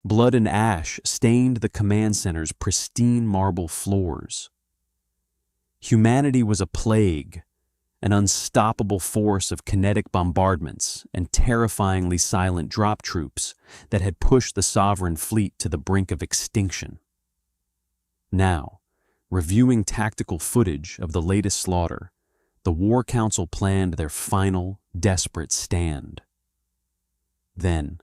Blood and ash stained the command center's pristine marble floors. Humanity was a plague, an unstoppable force of kinetic bombardments and terrifyingly silent drop troops that had pushed the sovereign fleet to the brink of extinction. Now, reviewing tactical footage of the latest slaughter, the War Council planned their final, desperate stand. Then,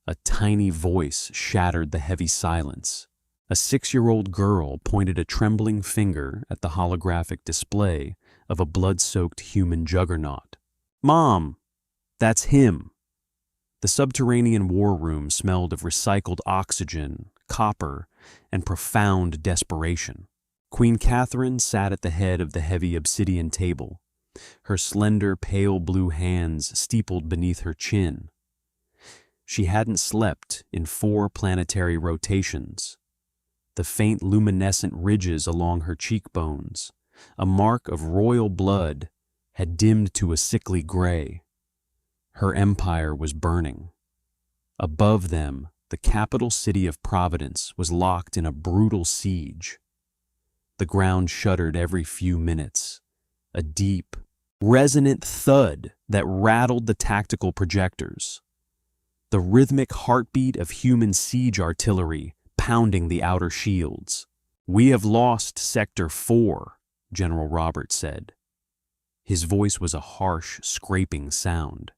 a tiny voice shattered the heavy silence. A 6-year-old girl pointed a trembling finger at the holographic display of a blood-soaked human juggernaut. "Mom, that's him." The subterranean war room smelled of recycled oxygen, copper, and profound desperation. Queen Catherine sat at the head of the heavy obsidian table, her slender, pale blue hands steepled beneath her chin. She hadn't slept in 4 planetary rotations. The faint luminescent ridges along her cheekbones, a mark of royal blood, had dimmed to a sickly gray. Her empire was burning. Above them, the capital city of Providence was locked in a brutal siege. The ground shuddered every few minutes, a deep, resonant thud that rattled the tactical projectors. The rhythmic heartbeat of human siege artillery pounding the outer shields. "We have lost Sector 4, General Roberts said. His voice was a harsh, scraping sound.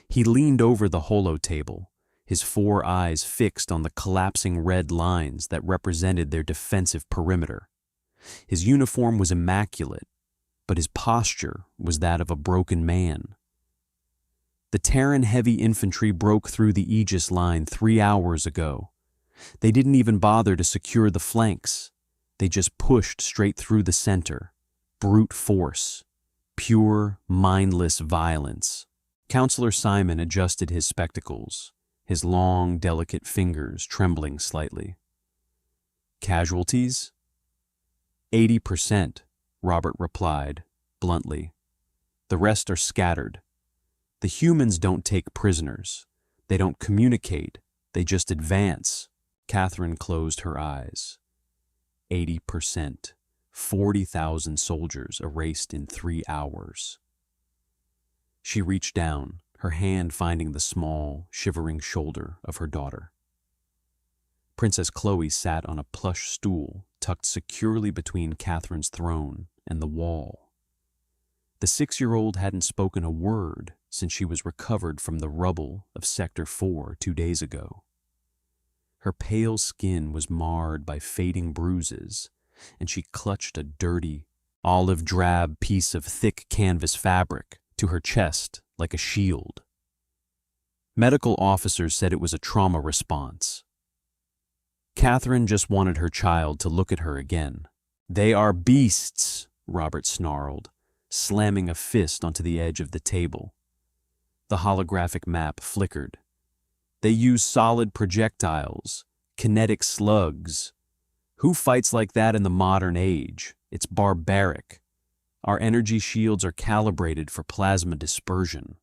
He leaned over the holotable, his 4 eyes fixed on the collapsing red lines that represented their defensive perimeter. His uniform was immaculate, but his posture was that of a broken man. The Terran heavy infantry broke through the Aegis line 3 hours ago. They didn't even bother to secure the flanks. They just pushed straight through the center. Brute force. Pure, mindless violence. Counselor Simon adjusted his spectacles, his long, delicate fingers trembling slightly. "Casualties?" 80%, Robert replied, bluntly. "The rest are scattered. The humans don't take prisoners. They don't communicate. They just advance." Catherine closed her eyes. 80%. 40,000 soldiers erased in 3 hours. She reached down, her hand finding the small, shivering shoulder of her daughter. Princess Chloe sat on a plush stool tucked securely between Catherine's throne and the wall. The 6-year-old hadn't spoken a word since she was recovered from the rubble of Sector 4 2 days ago. Her pale skin was marred by fading bruises, and she clutched a dirty, olive-drab piece of thick canvas fabric to her chest like a shield. Medical officers said it was a trauma response. Catherine just wanted her child to look at her again. "They are beasts," Robert snarled, slamming a fist onto the edge of the table. The holographic map flickered. "They use solid projectiles, kinetic slugs. Who fights like that in the modern age? It's barbaric. Our energy shields are calibrated for plasma dispersion.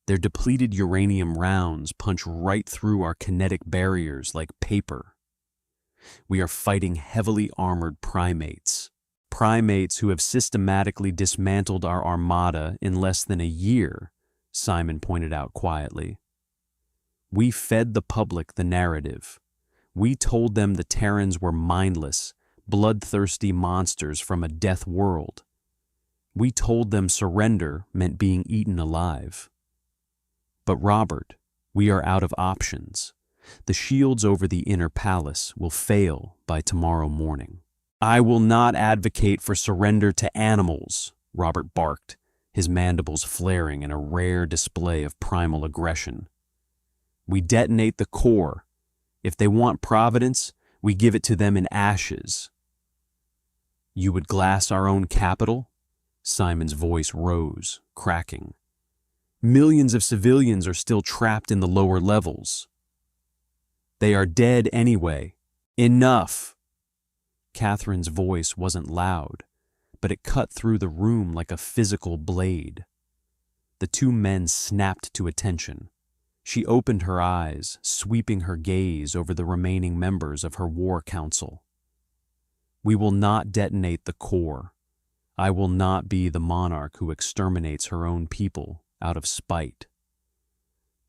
Their depleted uranium rounds punch right through our kinetic barriers like paper. We are fighting heavily armored primates. Primates who have systematically dismantled our armada in less than a year," Simon pointed out quietly. "We fed the public the narrative. We told them the Terrans were mindless, bloodthirsty monsters from a death world. We told them surrender meant being eaten alive. But Robert, we are out of options. The shields over the inner palace will fail by tomorrow morning." "I will not advocate for surrender to animals," Robert barked, his mandibles flaring in a rare display of primal aggression. "We detonate the core. If they want Providence, we give it to them in ashes." "You would glass our own capital?" Simon's voice rose, cracking. "Millions of civilians are still trapped in the lower levels." "They are dead anyway. Enough!" Catherine's voice wasn't loud, but it cut through the room like a physical blade. The 2 men snapped to attention. She opened her eyes, sweeping her gaze over the remaining members of her war council. We will not detonate the core. I will not be the monarch who exterminates her own people out of spite.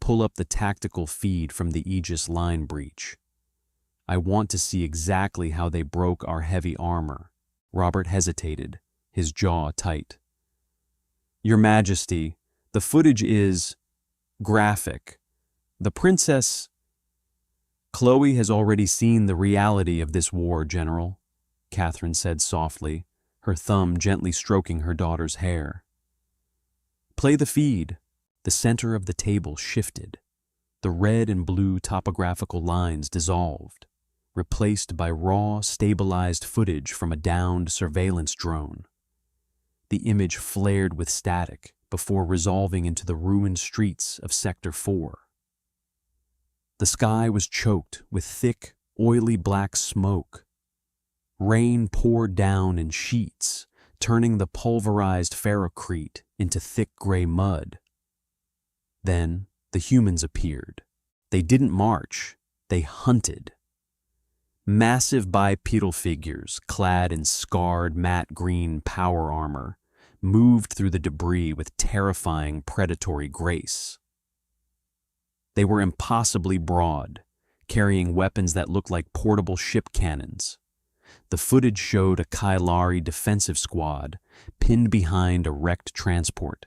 Pull up the tactical feed from the Aegis line breach. I want to see exactly how they broke our heavy armor. Robert hesitated, his jaw tight. Your Majesty, the footage is graphic. The princess... Chloe has already seen the reality of this war, General, Catherine said softly, her thumb gently stroking her daughter's hair. Play the feed. The center of the table shifted. The red and blue topographical lines dissolved, replaced by raw, stabilized footage from a downed surveillance drone. The image flared with static before resolving into the ruined streets of Sector 4. The sky was choked with thick, oily black smoke. Rain poured down in sheets, turning the pulverized ferrocrete into thick gray mud. Then the humans appeared. They didn't march, they hunted. Massive bipedal figures, clad in scarred matte green power armor, moved through the debris with terrifying predatory grace. They were impossibly broad, carrying weapons that looked like portable ship cannons. The footage showed a Kailari defensive squad pinned behind a wrecked transport.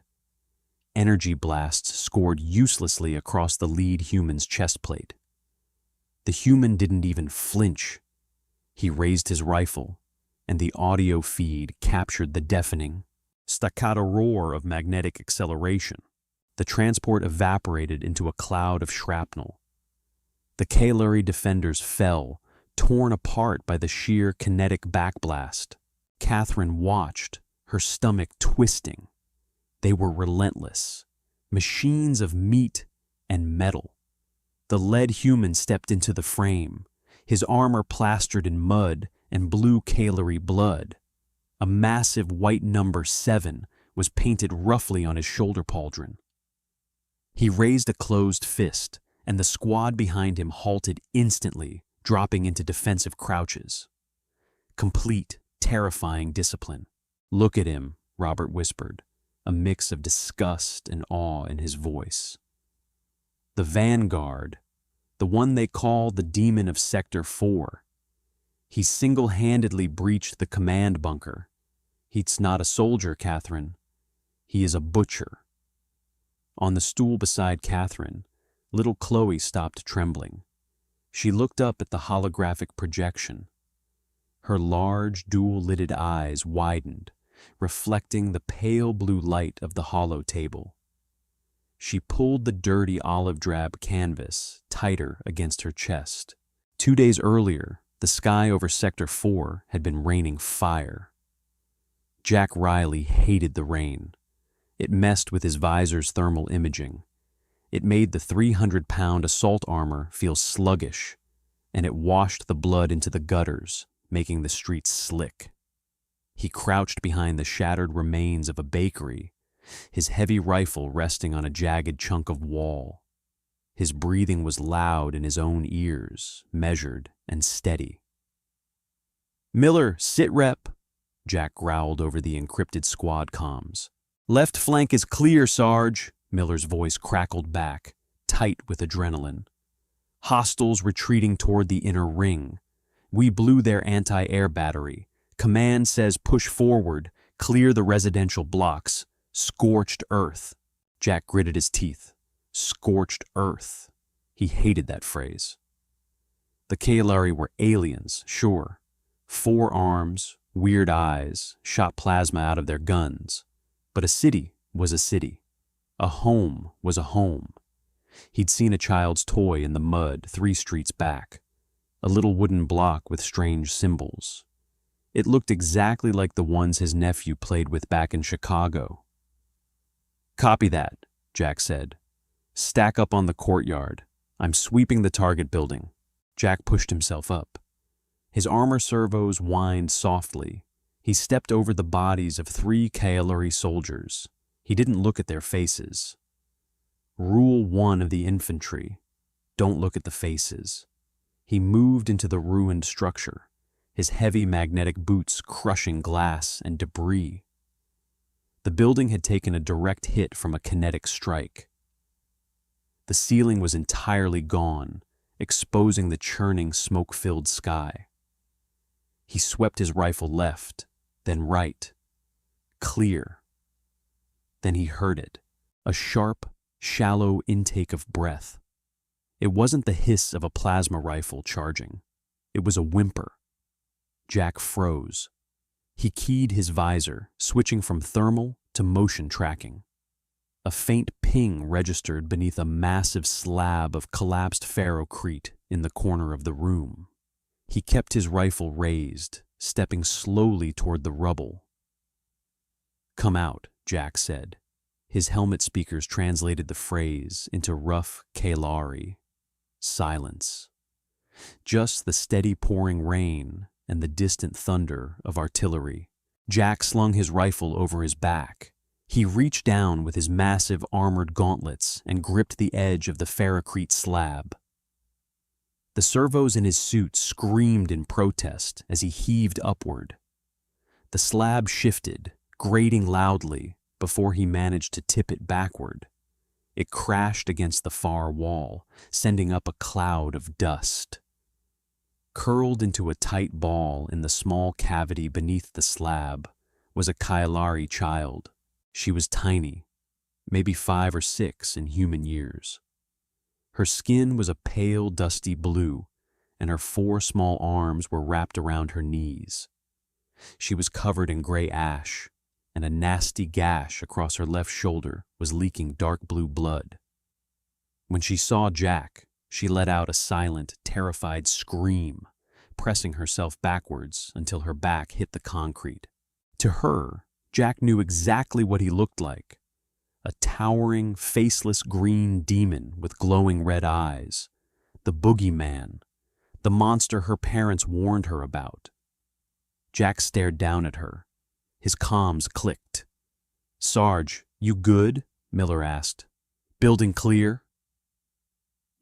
Energy blasts scored uselessly across the lead human's chest plate. The human didn't even flinch. He raised his rifle, and the audio feed captured the deafening, staccato roar of magnetic acceleration. The transport evaporated into a cloud of shrapnel. The Kailari defenders fell, torn apart by the sheer kinetic backblast. Catherine watched, her stomach twisting. They were relentless, machines of meat and metal. The lead human stepped into the frame, his armor plastered in mud and blue Kailari blood. A massive white number 7 was painted roughly on his shoulder pauldron. He raised a closed fist, and the squad behind him halted instantly, dropping into defensive crouches. Complete, terrifying discipline. Look at him, Robert whispered, a mix of disgust and awe in his voice. The Vanguard, the one they call the Demon of Sector 4. He single-handedly breached the command bunker. He's not a soldier, Catherine. He is a butcher. On the stool beside Catherine, little Chloe stopped trembling. She looked up at the holographic projection. Her large, dual-lidded eyes widened, reflecting the pale blue light of the hollow table. She pulled the dirty olive-drab canvas tighter against her chest. 2 days earlier, the sky over Sector 4 had been raining fire. Jack Riley hated the rain. It messed with his visor's thermal imaging. It made the 300-pound assault armor feel sluggish, and it washed the blood into the gutters, making the streets slick. He crouched behind the shattered remains of a bakery, his heavy rifle resting on a jagged chunk of wall. His breathing was loud in his own ears, measured and steady. "Miller, sit rep," Jack growled over the encrypted squad comms. "Left flank is clear, Sarge," Miller's voice crackled back, tight with adrenaline. "Hostiles retreating toward the inner ring. We blew their anti-air battery. Command says push forward, clear the residential blocks. Scorched earth." Jack gritted his teeth. Scorched earth. He hated that phrase. The Kailari were aliens, sure. 4 arms, weird eyes, shot plasma out of their guns. But a city was a city. A home was a home. He'd seen a child's toy in the mud 3 streets back. A little wooden block with strange symbols. It looked exactly like the ones his nephew played with back in Chicago. "Copy that," Jack said. "Stack up on the courtyard. I'm sweeping the target building." Jack pushed himself up. His armor servos whined softly. He stepped over the bodies of 3 Kailari soldiers. He didn't look at their faces. Rule 1 of the infantry: don't look at the faces. He moved into the ruined structure, his heavy magnetic boots crushing glass and debris. The building had taken a direct hit from a kinetic strike. The ceiling was entirely gone, exposing the churning, smoke-filled sky. He swept his rifle left, then right. Clear. Then he heard it, a sharp, shallow intake of breath. It wasn't the hiss of a plasma rifle charging. It was a whimper. Jack froze. He keyed his visor, switching from thermal to motion tracking. A faint ping registered beneath a massive slab of collapsed ferrocrete in the corner of the room. He kept his rifle raised, stepping slowly toward the rubble. "Come out," Jack said. His helmet speakers translated the phrase into rough Kalari. Silence. Just the steady pouring rain and the distant thunder of artillery. Jack slung his rifle over his back. He reached down with his massive armored gauntlets and gripped the edge of the ferrocrete slab. The servos in his suit screamed in protest as he heaved upward. The slab shifted, grating loudly, before he managed to tip it backward. It crashed against the far wall, sending up a cloud of dust. Curled into a tight ball in the small cavity beneath the slab was a Kailari child. She was tiny, maybe 5 or 6 in human years. Her skin was a pale, dusty blue, and her 4 small arms were wrapped around her knees. She was covered in gray ash, and a nasty gash across her left shoulder was leaking dark blue blood. When she saw Jack, she let out a silent, terrified scream, pressing herself backwards until her back hit the concrete. To her, Jack knew exactly what he looked like: a towering, faceless green demon with glowing red eyes, the boogeyman, the monster her parents warned her about. Jack stared down at her. His comms clicked. "Sarge, you good?" Miller asked. "Building clear?"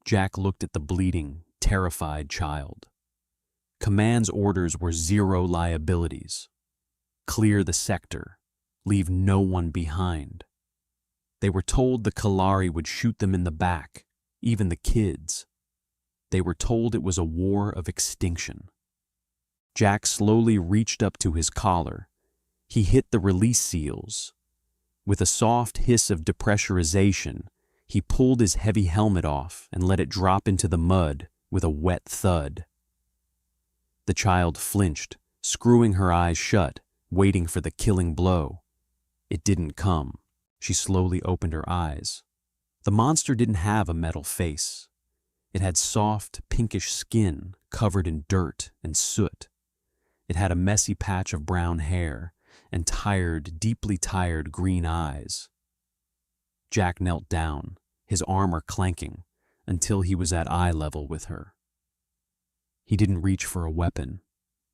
Jack looked at the bleeding, terrified child. Command's orders were 0 liabilities. Clear the sector. Leave no one behind. They were told the Kalari would shoot them in the back, even the kids. They were told it was a war of extinction. Jack slowly reached up to his collar. He hit the release seals. With a soft hiss of depressurization, he pulled his heavy helmet off and let it drop into the mud with a wet thud. The child flinched, screwing her eyes shut, waiting for the killing blow. It didn't come. She slowly opened her eyes. The monster didn't have a metal face. It had soft, pinkish skin covered in dirt and soot. It had a messy patch of brown hair and tired, deeply tired green eyes. Jack knelt down, his armor clanking, until he was at eye level with her. He didn't reach for a weapon.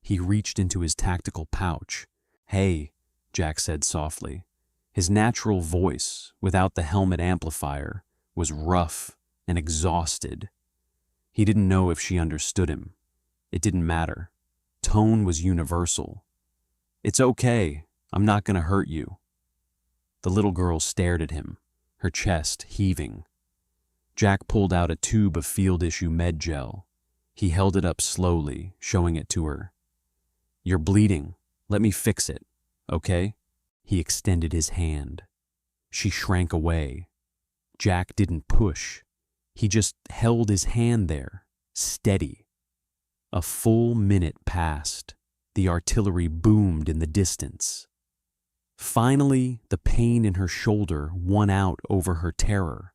He reached into his tactical pouch. "Hey," Jack said softly. His natural voice, without the helmet amplifier, was rough and exhausted. He didn't know if she understood him. It didn't matter. Tone was universal. "It's okay. I'm not going to hurt you." The little girl stared at him, her chest heaving. Jack pulled out a tube of field-issue med gel. He held it up slowly, showing it to her. "You're bleeding. Let me fix it, okay?" He extended his hand. She shrank away. Jack didn't push. He just held his hand there, steady. A full minute passed. The artillery boomed in the distance. Finally, the pain in her shoulder won out over her terror.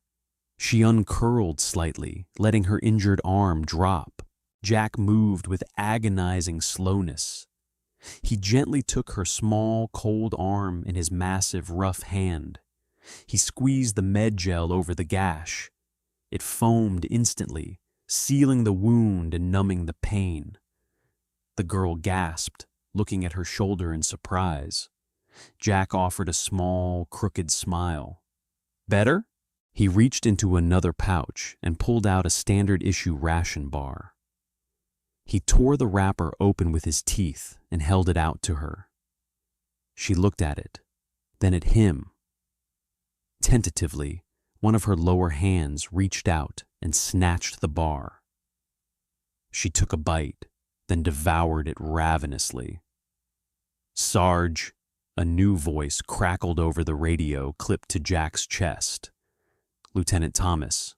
She uncurled slightly, letting her injured arm drop. Jack moved with agonizing slowness. He gently took her small, cold arm in his massive, rough hand. He squeezed the med gel over the gash. It foamed instantly, sealing the wound and numbing the pain. The girl gasped, looking at her shoulder in surprise. Jack offered a small, crooked smile. "Better?" He reached into another pouch and pulled out a standard-issue ration bar. He tore the wrapper open with his teeth and held it out to her. She looked at it, then at him. Tentatively, one of her lower hands reached out and snatched the bar. She took a bite, then devoured it ravenously. "Sarge," a new voice crackled over the radio clipped to Jack's chest. "Lieutenant Thomas."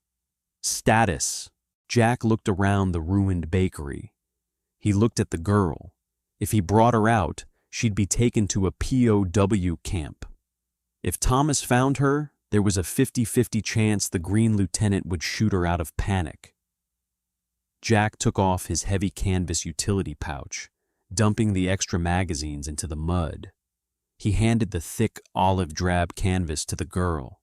"Status." Jack looked around the ruined bakery. He looked at the girl. If he brought her out, she'd be taken to a POW camp. If Thomas found her, there was a 50-50 chance the Green Lieutenant would shoot her out of panic. Jack took off his heavy canvas utility pouch, dumping the extra magazines into the mud. He handed the thick olive-drab canvas to the girl.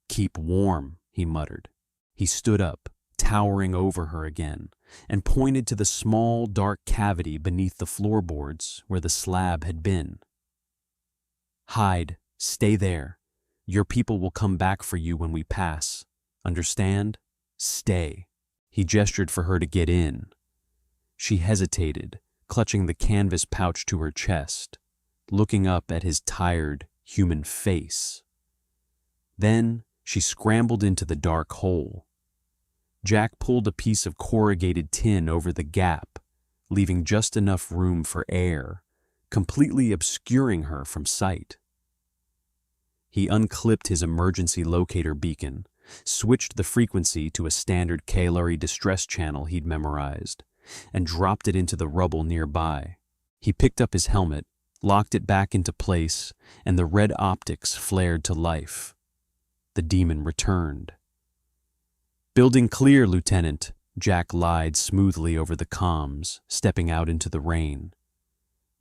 "Keep warm," he muttered. He stood up, towering over her again, and pointed to the small, dark cavity beneath the floorboards where the slab had been. "Hide. Stay there. Your people will come back for you when we pass. Understand? Stay." He gestured for her to get in. She hesitated, clutching the canvas pouch to her chest, looking up at his tired, human face. Then she scrambled into the dark hole. Jack pulled a piece of corrugated tin over the gap, leaving just enough room for air, completely obscuring her from sight. He unclipped his emergency locator beacon, switched the frequency to a standard Kalari distress channel he'd memorized, and dropped it into the rubble nearby. He picked up his helmet, locked it back into place, and the red optics flared to life. The demon returned. "Building clear, Lieutenant," Jack lied smoothly over the comms, stepping out into the rain.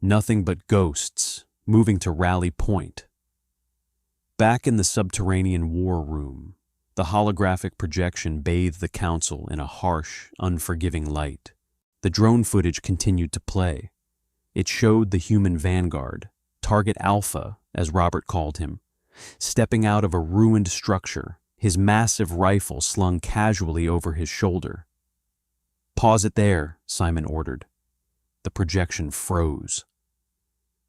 "Nothing but ghosts, moving to rally point." Back in the subterranean war room, the holographic projection bathed the council in a harsh, unforgiving light. The drone footage continued to play. It showed the human vanguard, Target Alpha, as Robert called him, stepping out of a ruined structure, his massive rifle slung casually over his shoulder. "Pause it there," Simon ordered. The projection froze.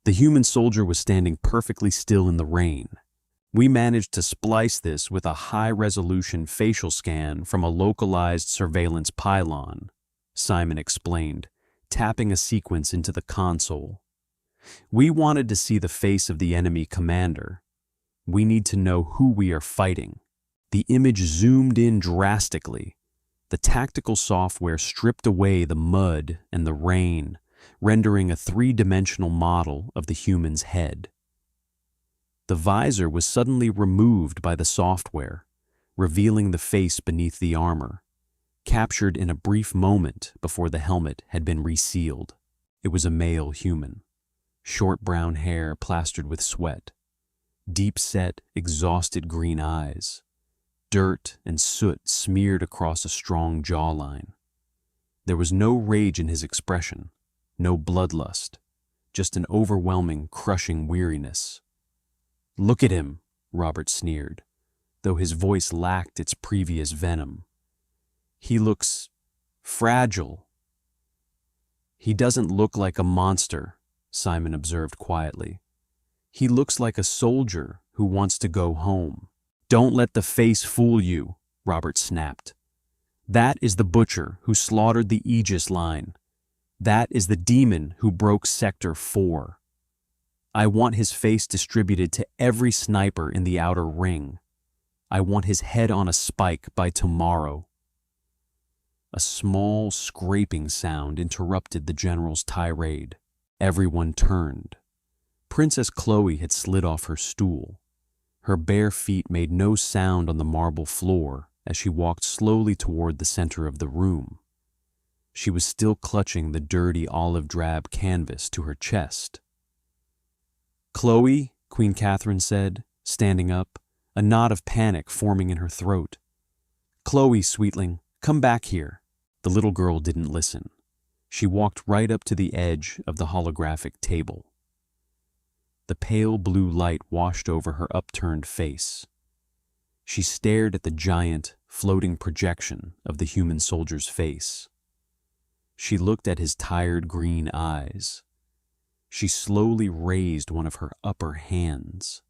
The human soldier was standing perfectly still in the rain. "We managed to splice this with a high-resolution facial scan from a localized surveillance pylon," Simon explained, tapping a sequence into the console. "We wanted to see the face of the enemy commander. We need to know who we are fighting." The image zoomed in drastically. The tactical software stripped away the mud and the rain, rendering a three-dimensional model of the human's head. The visor was suddenly removed by the software, revealing the face beneath the armor, captured in a brief moment before the helmet had been resealed. It was a male human, short brown hair plastered with sweat, deep-set, exhausted green eyes, dirt and soot smeared across a strong jawline. There was no rage in his expression, no bloodlust, just an overwhelming, crushing weariness. "Look at him," Robert sneered, though his voice lacked its previous venom. "He looks fragile." "He doesn't look like a monster," Simon observed quietly. "He looks like a soldier who wants to go home." "Don't let the face fool you," Robert snapped. "That is the butcher who slaughtered the Aegis line. That is the demon who broke Sector 4. I want his face distributed to every sniper in the outer ring. I want his head on a spike by tomorrow." A small scraping sound interrupted the general's tirade. Everyone turned. Princess Chloe had slid off her stool. Her bare feet made no sound on the marble floor as she walked slowly toward the center of the room. She was still clutching the dirty olive-drab canvas to her chest. "Chloe," Queen Catherine said, standing up, a knot of panic forming in her throat. "Chloe, sweetling, come back here." The little girl didn't listen. She walked right up to the edge of the holographic table. The pale blue light washed over her upturned face. She stared at the giant, floating projection of the human soldier's face. She looked at his tired green eyes. She slowly raised one of her upper hands.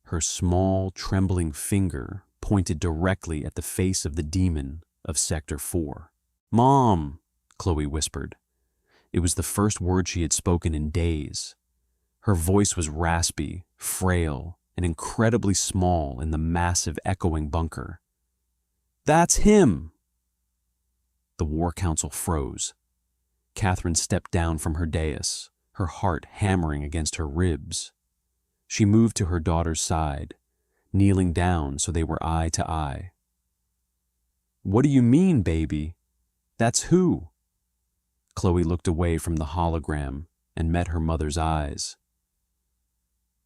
Her small, trembling finger pointed directly at the face of the demon of Sector 4. "Mom," Chloe whispered. It was the first word she had spoken in days. Her voice was raspy, frail, and incredibly small in the massive echoing bunker. "That's him!" The War Council froze. Catherine stepped down from her dais, her heart hammering against her ribs. She moved to her daughter's side, kneeling down so they were eye to eye. "What do you mean, baby? That's who?" Chloe looked away from the hologram and met her mother's eyes.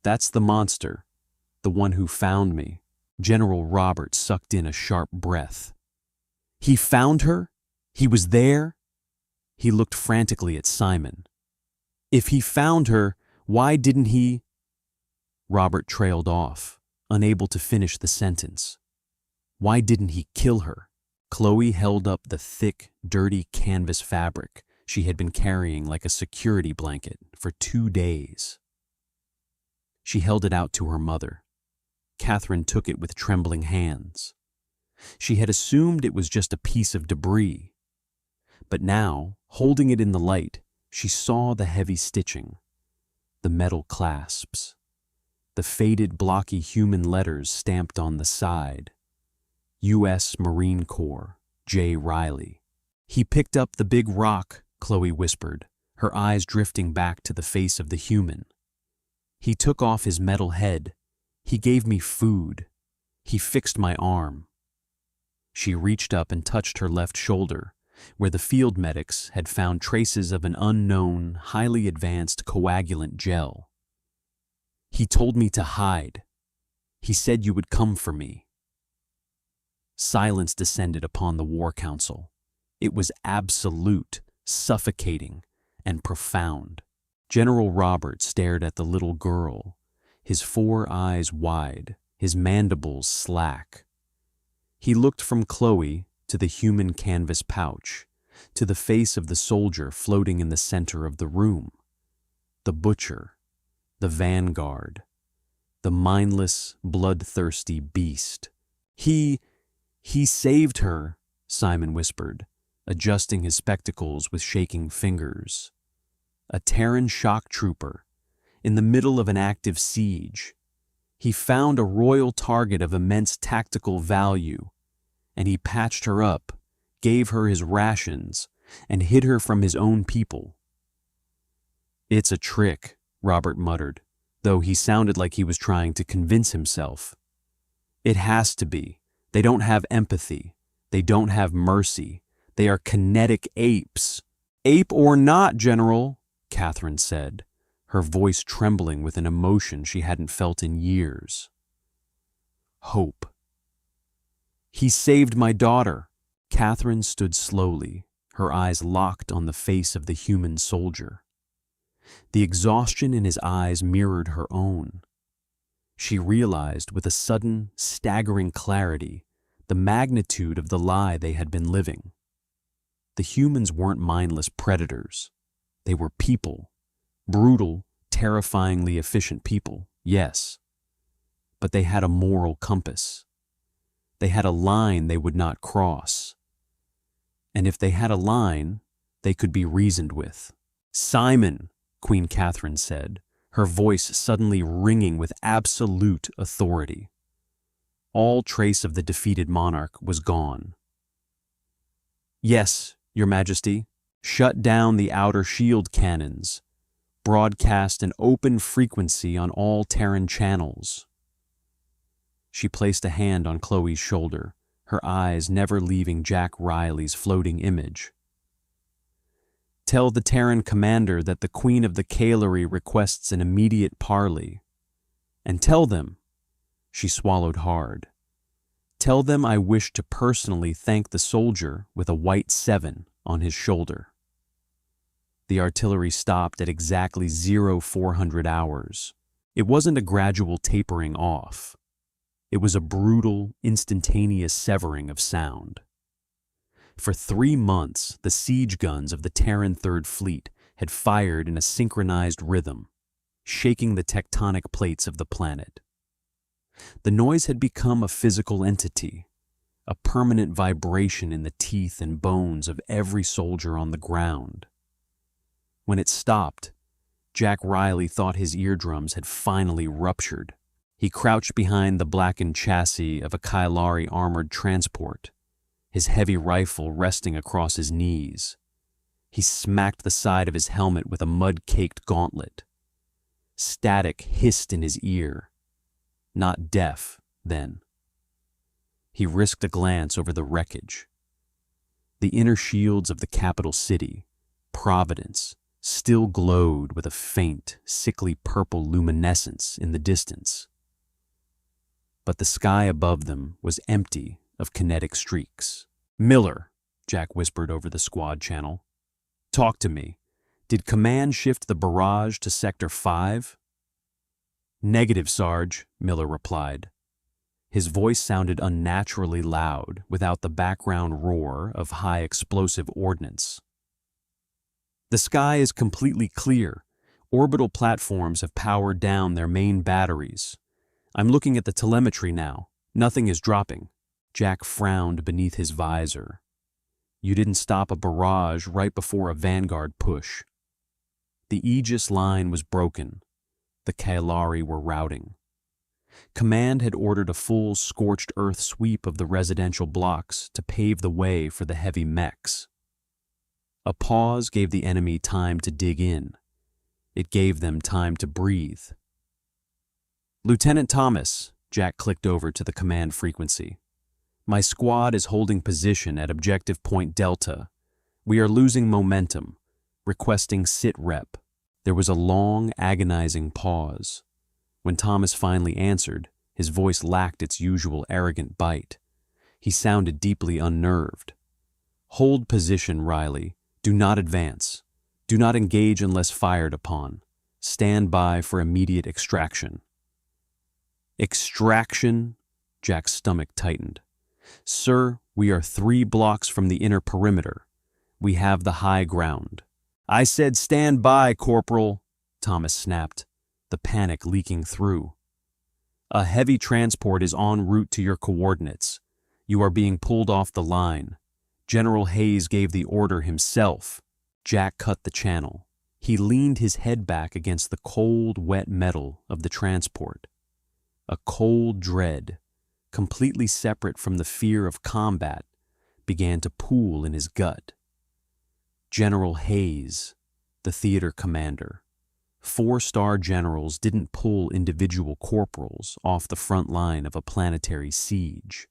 "That's the monster, the one who found me." General Robert sucked in a sharp breath. "He found her? He was there?" He looked frantically at Simon. "If he found her, why didn't he—" Robert trailed off, unable to finish the sentence. "Why didn't he kill her?" Chloe held up the thick, dirty canvas fabric she had been carrying like a security blanket for 2 days. She held it out to her mother. Catherine took it with trembling hands. She had assumed it was just a piece of debris. But now, holding it in the light, she saw the heavy stitching, the metal clasps, the faded, blocky human letters stamped on the side. U.S. Marine Corps, J. Riley. "He picked up the big rock," Chloe whispered, her eyes drifting back to the face of the human. "He took off his metal head. He gave me food. He fixed my arm." She reached up and touched her left shoulder, where the field medics had found traces of an unknown, highly advanced coagulant gel. "He told me to hide. He said you would come for me." Silence descended upon the War Council. It was absolute, suffocating, and profound. General Robert stared at the little girl, his 4 eyes wide, his mandibles slack. He looked from Chloe to the human canvas pouch, to the face of the soldier floating in the center of the room. The butcher, the vanguard, the mindless, bloodthirsty beast. He saved her," Simon whispered, adjusting his spectacles with shaking fingers. "A Terran shock trooper, in the middle of an active siege. He found a royal target of immense tactical value, and he patched her up, gave her his rations, and hid her from his own people." "It's a trick," Robert muttered, though he sounded like he was trying to convince himself. "It has to be. They don't have empathy. They don't have mercy. They are kinetic apes." "Ape or not, General," Catherine said, her voice trembling with an emotion she hadn't felt in years. "Hope. He saved my daughter." Catherine stood slowly, her eyes locked on the face of the human soldier. The exhaustion in his eyes mirrored her own. She realized with a sudden, staggering clarity the magnitude of the lie they had been living. The humans weren't mindless predators. They were people. Brutal, terrifyingly efficient people, yes. But they had a moral compass. They had a line they would not cross. And if they had a line, they could be reasoned with. "Simon," Queen Catherine said, her voice suddenly ringing with absolute authority. All trace of the defeated monarch was gone. "Yes, Your Majesty. Shut down the outer shield cannons. Broadcast an open frequency on all Terran channels." She placed a hand on Chloe's shoulder, her eyes never leaving Jack Riley's floating image. "Tell the Terran commander that the Queen of the Caillery requests an immediate parley. And tell them," she swallowed hard, "tell them I wish to personally thank the soldier with a white 7 on his shoulder." The artillery stopped at exactly 0400 hours. It wasn't a gradual tapering off. It was a brutal, instantaneous severing of sound. For 3 months, the siege guns of the Terran Third Fleet had fired in a synchronized rhythm, shaking the tectonic plates of the planet. The noise had become a physical entity, a permanent vibration in the teeth and bones of every soldier on the ground. When it stopped, Jack Riley thought his eardrums had finally ruptured. He crouched behind the blackened chassis of a Kylari armored transport, his heavy rifle resting across his knees. He smacked the side of his helmet with a mud-caked gauntlet. Static hissed in his ear. Not deaf, then. He risked a glance over the wreckage. The inner shields of the capital city, Providence, still glowed with a faint, sickly purple luminescence in the distance. But the sky above them was empty of kinetic streaks. "Miller," Jack whispered over the squad channel. "Talk to me. Did command shift the barrage to Sector 5? "Negative, Sarge," Miller replied. His voice sounded unnaturally loud without the background roar of high-explosive ordnance. "The sky is completely clear. Orbital platforms have powered down their main batteries. I'm looking at the telemetry now. Nothing is dropping." Jack frowned beneath his visor. "You didn't stop a barrage right before a vanguard push." The Aegis line was broken. The Kylari were routing. Command had ordered a full scorched earth sweep of the residential blocks to pave the way for the heavy mechs. A pause gave the enemy time to dig in. It gave them time to breathe. "Lieutenant Thomas," Jack clicked over to the command frequency. "My squad is holding position at Objective Point Delta. We are losing momentum. Requesting sit rep." There was a long, agonizing pause. When Thomas finally answered, his voice lacked its usual arrogant bite. He sounded deeply unnerved. "Hold position, Riley. Do not advance. Do not engage unless fired upon. Stand by for immediate extraction." "Extraction?" Jack's stomach tightened. "Sir, we are 3 blocks from the inner perimeter. We have the high ground." "I said stand by, Corporal," Thomas snapped, the panic leaking through. "A heavy transport is en route to your coordinates. You are being pulled off the line. General Hayes gave the order himself." Jack cut the channel. He leaned his head back against the cold, wet metal of the transport. A cold dread, completely separate from the fear of combat, began to pool in his gut. General Hayes, the theater commander. 4-star generals didn't pull individual corporals off the front line of a planetary siege.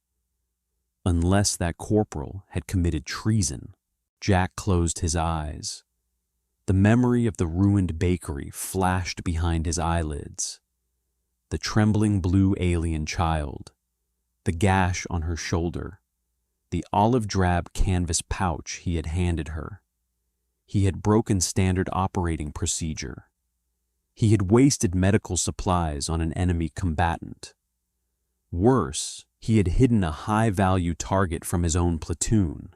Unless that corporal had committed treason. Jack closed his eyes. The memory of the ruined bakery flashed behind his eyelids. The trembling blue alien child, the gash on her shoulder, the olive-drab canvas pouch he had handed her. He had broken standard operating procedure. He had wasted medical supplies on an enemy combatant. Worse, he had hidden a high-value target from his own platoon.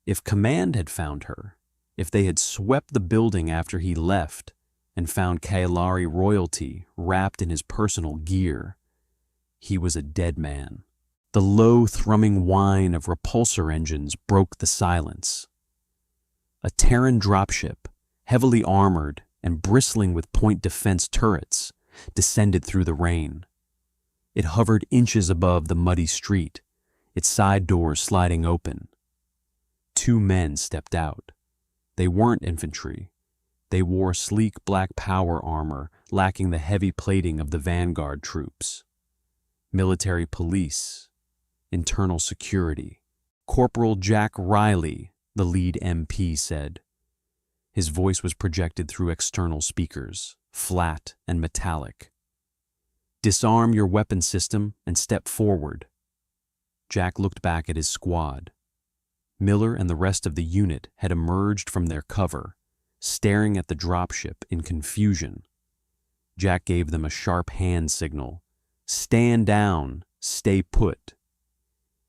If command had found her, if they had swept the building after he left and found Kylari royalty wrapped in his personal gear, he was a dead man. The low, thrumming whine of repulsor engines broke the silence. A Terran dropship, heavily armored and bristling with point defense turrets, descended through the rain. It hovered inches above the muddy street, its side doors sliding open. 2 men stepped out. They weren't infantry. They wore sleek black power armor lacking the heavy plating of the vanguard troops. Military police, internal security. Corporal Jack Riley, the lead MP said. His voice was projected through external speakers, flat and metallic. "Disarm your weapon system and step forward." Jack looked back at his squad. Miller and the rest of the unit had emerged from their cover, staring at the dropship in confusion. Jack gave them a sharp hand signal, Stand down, stay put.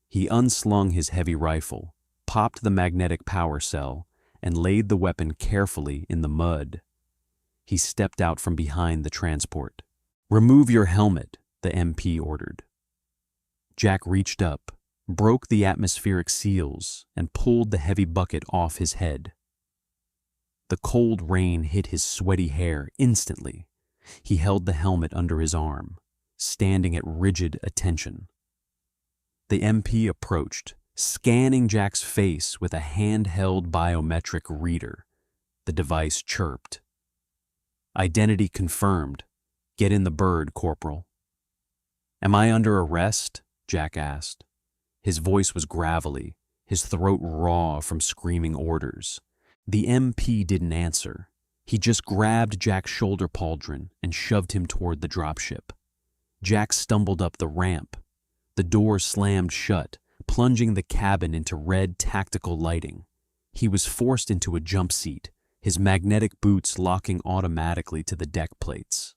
He unslung his heavy rifle, popped the magnetic power cell, and laid the weapon carefully in the mud. He stepped out from behind the transport. "Remove your helmet," the MP ordered. Jack reached up, broke the atmospheric seals, and pulled the heavy bucket off his head. The cold rain hit his sweaty hair instantly. He held the helmet under his arm, standing at rigid attention. The MP approached, scanning Jack's face with a handheld biometric reader. The device chirped. "Identity confirmed. Get in the bird, Corporal." "Am I under arrest?" Jack asked. His voice was gravelly, his throat raw from screaming orders. The MP didn't answer. He just grabbed Jack's shoulder pauldron and shoved him toward the dropship. Jack stumbled up the ramp. The door slammed shut, plunging the cabin into red tactical lighting. He was forced into a jump seat, his magnetic boots locking automatically to the deck plates.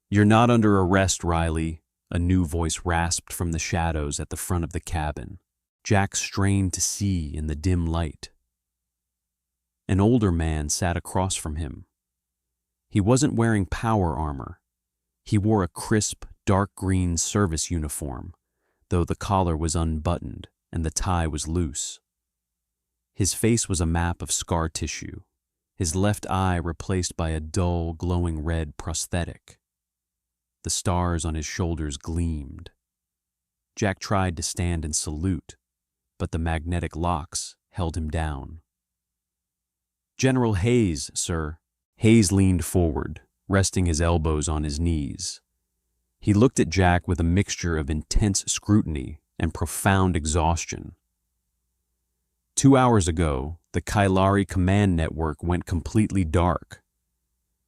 "You're not under arrest, Riley," a new voice rasped from the shadows at the front of the cabin. Jack strained to see in the dim light. An older man sat across from him. He wasn't wearing power armor. He wore a crisp, dark green service uniform, though the collar was unbuttoned and the tie was loose. His face was a map of scar tissue, his left eye replaced by a dull, glowing red prosthetic. The stars on his shoulders gleamed. Jack tried to stand and salute, but the magnetic locks held him down. "General Hayes, sir." Hayes leaned forward, resting his elbows on his knees. He looked at Jack with a mixture of intense scrutiny and profound exhaustion. 2 hours ago, the Kailari command network went completely dark.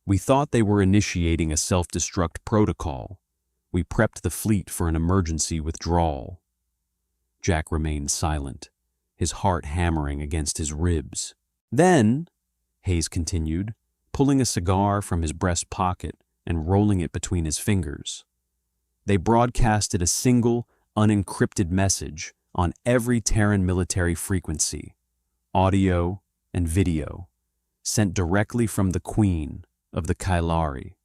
We thought they were initiating a self-destruct protocol. We prepped the fleet for an emergency withdrawal. Jack remained silent, his heart hammering against his ribs. "Then," Hayes continued, pulling a cigar from his breast pocket and rolling it between his fingers, "they broadcasted a single, unencrypted message on every Terran military frequency, audio and video, sent directly from the Queen of the Kailari."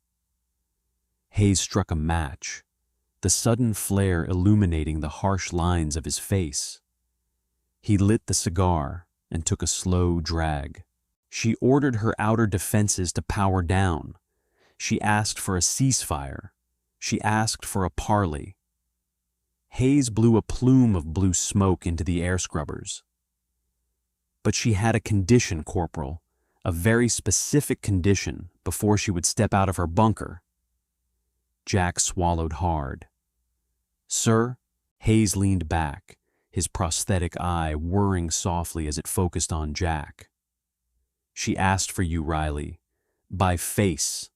Hayes struck a match, the sudden flare illuminating the harsh lines of his face. He lit the cigar and took a slow drag. "She ordered her outer defenses to power down. She asked for a ceasefire. She asked for a parley." Hayes blew a plume of blue smoke into the air scrubbers. "But she had a condition, Corporal, a very specific condition before she would step out of her bunker." Jack swallowed hard. "Sir?" Hayes leaned back, his prosthetic eye whirring softly as it focused on Jack. "She asked for you, Riley, by face,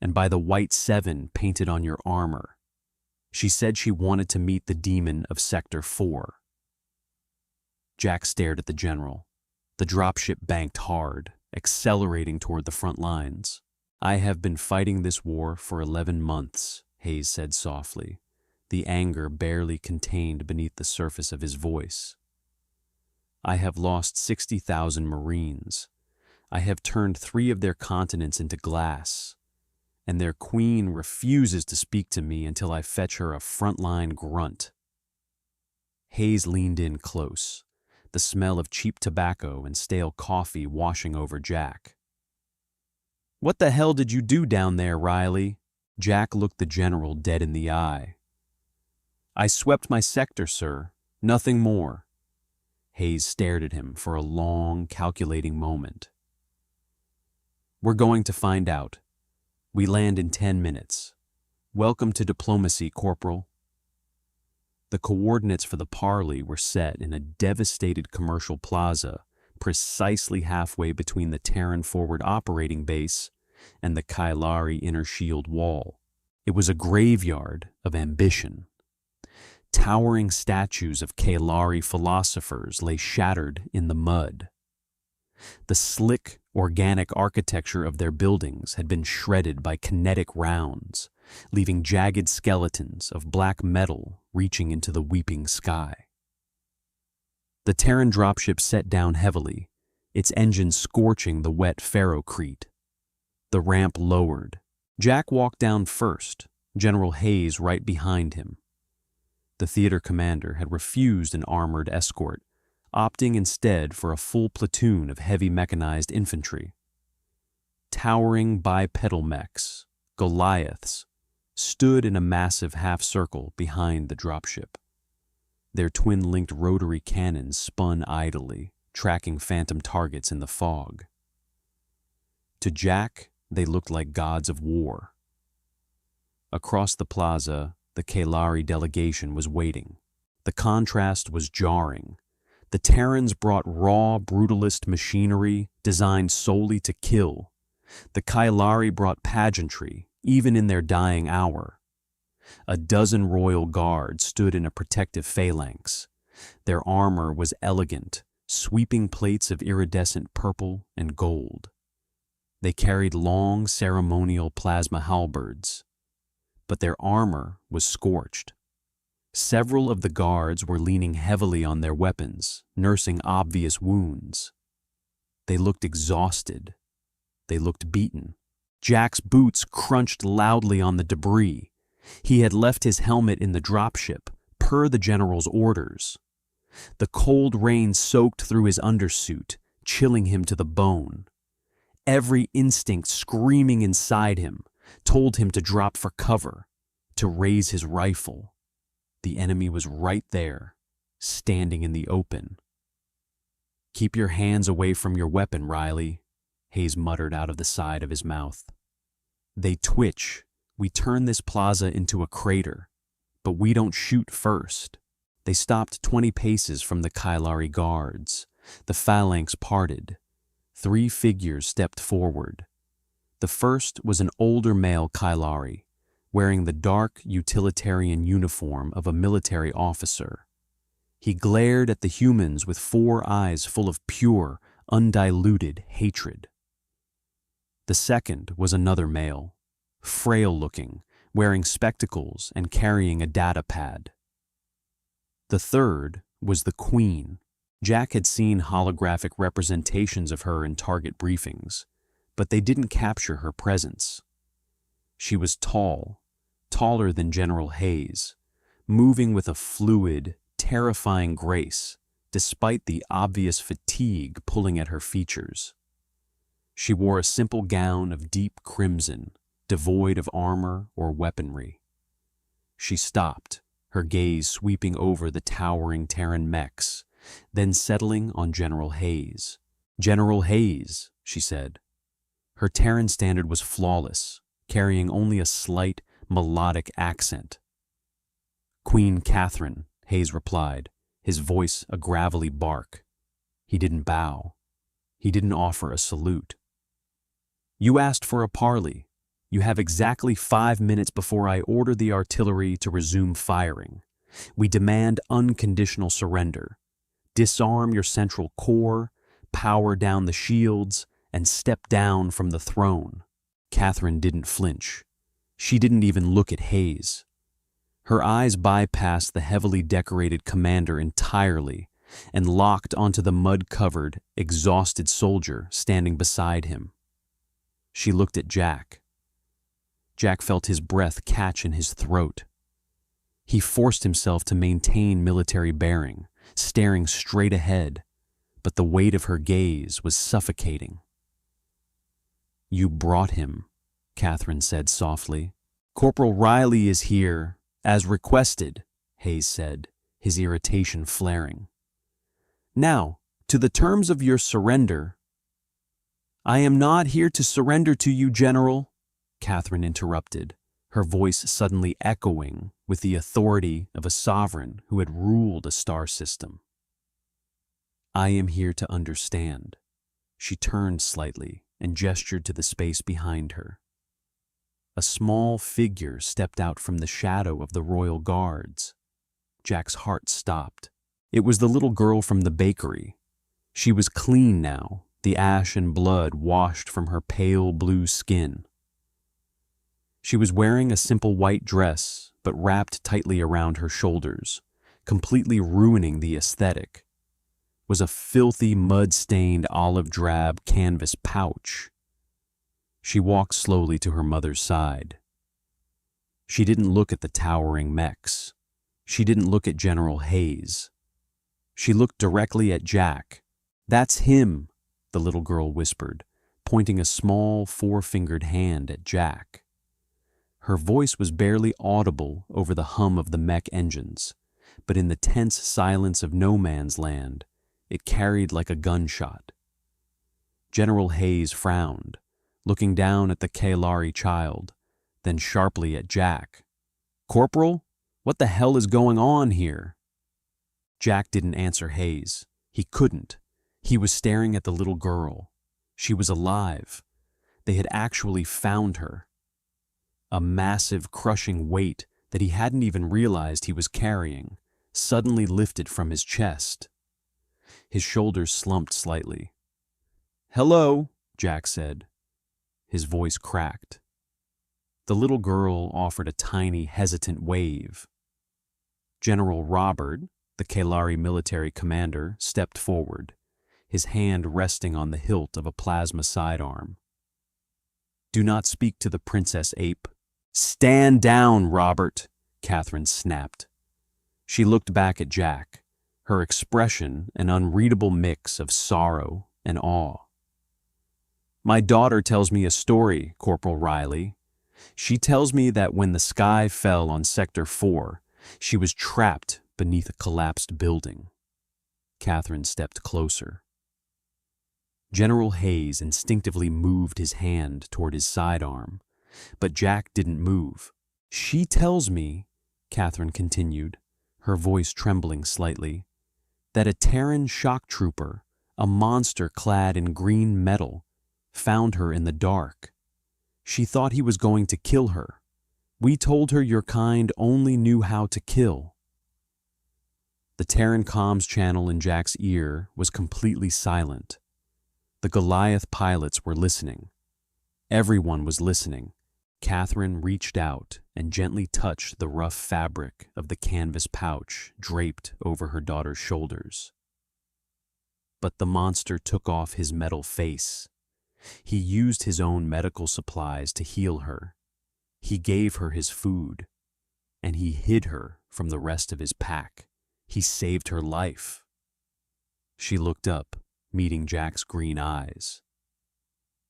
and by the white 7 painted on your armor. She said she wanted to meet the demon of Sector 4. Jack stared at the general. The dropship banked hard, accelerating toward the front lines. "I have been fighting this war for 11 months, Hayes said softly, the anger barely contained beneath the surface of his voice. "I have lost 60,000 Marines. I have turned 3 of their continents into glass, and their queen refuses to speak to me until I fetch her a frontline grunt." Hayes leaned in close, the smell of cheap tobacco and stale coffee washing over Jack. "What the hell did you do down there, Riley?" Jack looked the general dead in the eye. "I swept my sector, sir. Nothing more." Hayes stared at him for a long, calculating moment. "We're going to find out. We land in 10 minutes. Welcome to diplomacy, Corporal." The coordinates for the parley were set in a devastated commercial plaza precisely halfway between the Terran Forward Operating Base and the Kailari Inner Shield Wall. It was a graveyard of ambition. Towering statues of Kailari philosophers lay shattered in the mud. The slick, organic architecture of their buildings had been shredded by kinetic rounds, leaving jagged skeletons of black metal reaching into the weeping sky. The Terran dropship set down heavily, its engine scorching the wet ferrocrete. The ramp lowered. Jack walked down first, General Hayes right behind him. The theater commander had refused an armored escort, opting instead for a full platoon of heavy mechanized infantry. Towering bipedal mechs, Goliaths, stood in a massive half-circle behind the dropship. Their twin-linked rotary cannons spun idly, tracking phantom targets in the fog. To Jack, they looked like gods of war. Across the plaza, the Kalari delegation was waiting. The contrast was jarring. The Terrans brought raw, brutalist machinery designed solely to kill. The Kalari brought pageantry, even in their dying hour. A dozen royal guards stood in a protective phalanx. Their armor was elegant, sweeping plates of iridescent purple and gold. They carried long ceremonial plasma halberds, but their armor was scorched. Several of the guards were leaning heavily on their weapons, nursing obvious wounds. They looked exhausted. They looked beaten. Jack's boots crunched loudly on the debris. He had left his helmet in the dropship, per the general's orders. The cold rain soaked through his undersuit, chilling him to the bone. Every instinct screaming inside him told him to drop for cover, to raise his rifle. The enemy was right there, standing in the open. "Keep your hands away from your weapon, Riley," Hayes muttered out of the side of his mouth. "They twitch. We turn this plaza into a crater, but we don't shoot first." They stopped 20 paces from the Kalari guards. The phalanx parted. 3 figures stepped forward. The first was an older male Kalari, wearing the dark utilitarian uniform of a military officer. He glared at the humans with 4 eyes full of pure, undiluted hatred. The second was another male, frail-looking, wearing spectacles and carrying a data pad. The third was the Queen. Jack had seen holographic representations of her in target briefings, but they didn't capture her presence. She was tall, taller than General Hayes, moving with a fluid, terrifying grace, despite the obvious fatigue pulling at her features. She wore a simple gown of deep crimson, devoid of armor or weaponry. She stopped, her gaze sweeping over the towering Terran mechs, then settling on General Hayes. "General Hayes," she said. Her Terran standard was flawless, carrying only a slight, melodic accent. "Queen Catherine," Hayes replied, his voice a gravelly bark. He didn't bow. He didn't offer a salute. "You asked for a parley. You have exactly 5 minutes before I order the artillery to resume firing. We demand unconditional surrender. Disarm your central core, power down the shields, and step down from the throne." Catherine didn't flinch. She didn't even look at Hayes. Her eyes bypassed the heavily decorated commander entirely and locked onto the mud-covered, exhausted soldier standing beside him. She looked at Jack. Jack felt his breath catch in his throat. He forced himself to maintain military bearing, staring straight ahead, but the weight of her gaze was suffocating. "You brought him," Catherine said softly. "Corporal Riley is here, as requested," Hayes said, his irritation flaring. "Now, to the terms of your surrender." "I am not here to surrender to you, General," Catherine interrupted, her voice suddenly echoing with the authority of a sovereign who had ruled a star system. "I am here to understand." She turned slightly and gestured to the space behind her. A small figure stepped out from the shadow of the royal guards. Jack's heart stopped. It was the little girl from the bakery. She was clean now, the ash and blood washed from her pale blue skin. She was wearing a simple white dress, but wrapped tightly around her shoulders, completely ruining the aesthetic. Was a filthy, mud-stained olive drab canvas pouch. She walked slowly to her mother's side. She didn't look at the towering mechs. She didn't look at General Hayes. She looked directly at Jack. "That's him," the little girl whispered, pointing a small, four-fingered hand at Jack. Her voice was barely audible over the hum of the mech engines, but in the tense silence of no man's land, it carried like a gunshot. General Hayes frowned, looking down at the Kalari child, then sharply at Jack. "Corporal, what the hell is going on here?" Jack didn't answer Hayes. He couldn't. He was staring at the little girl. She was alive. They had actually found her. A massive, crushing weight that he hadn't even realized he was carrying suddenly lifted from his chest. His shoulders slumped slightly. "Hello," Jack said. His voice cracked. The little girl offered a tiny, hesitant wave. General Robert, the Kalari military commander, stepped forward, his hand resting on the hilt of a plasma sidearm. "Do not speak to the Princess Ape." "Stand down, Robert," Catherine snapped. She looked back at Jack, her expression an unreadable mix of sorrow and awe. "My daughter tells me a story, Corporal Riley. She tells me that when the sky fell on Sector 4, she was trapped beneath a collapsed building." Catherine stepped closer. General Hayes instinctively moved his hand toward his sidearm, but Jack didn't move. "She tells me," Catherine continued, her voice trembling slightly, "that a Terran shock trooper, a monster clad in green metal, found her in the dark. She thought he was going to kill her. We told her your kind only knew how to kill." The Terran comms channel in Jack's ear was completely silent. The Goliath pilots were listening. Everyone was listening. Catherine reached out and gently touched the rough fabric of the canvas pouch draped over her daughter's shoulders. But the monster took off his metal face. He used his own medical supplies to heal her. He gave her his food, and he hid her from the rest of his pack. He saved her life. She looked up, meeting Jack's green eyes.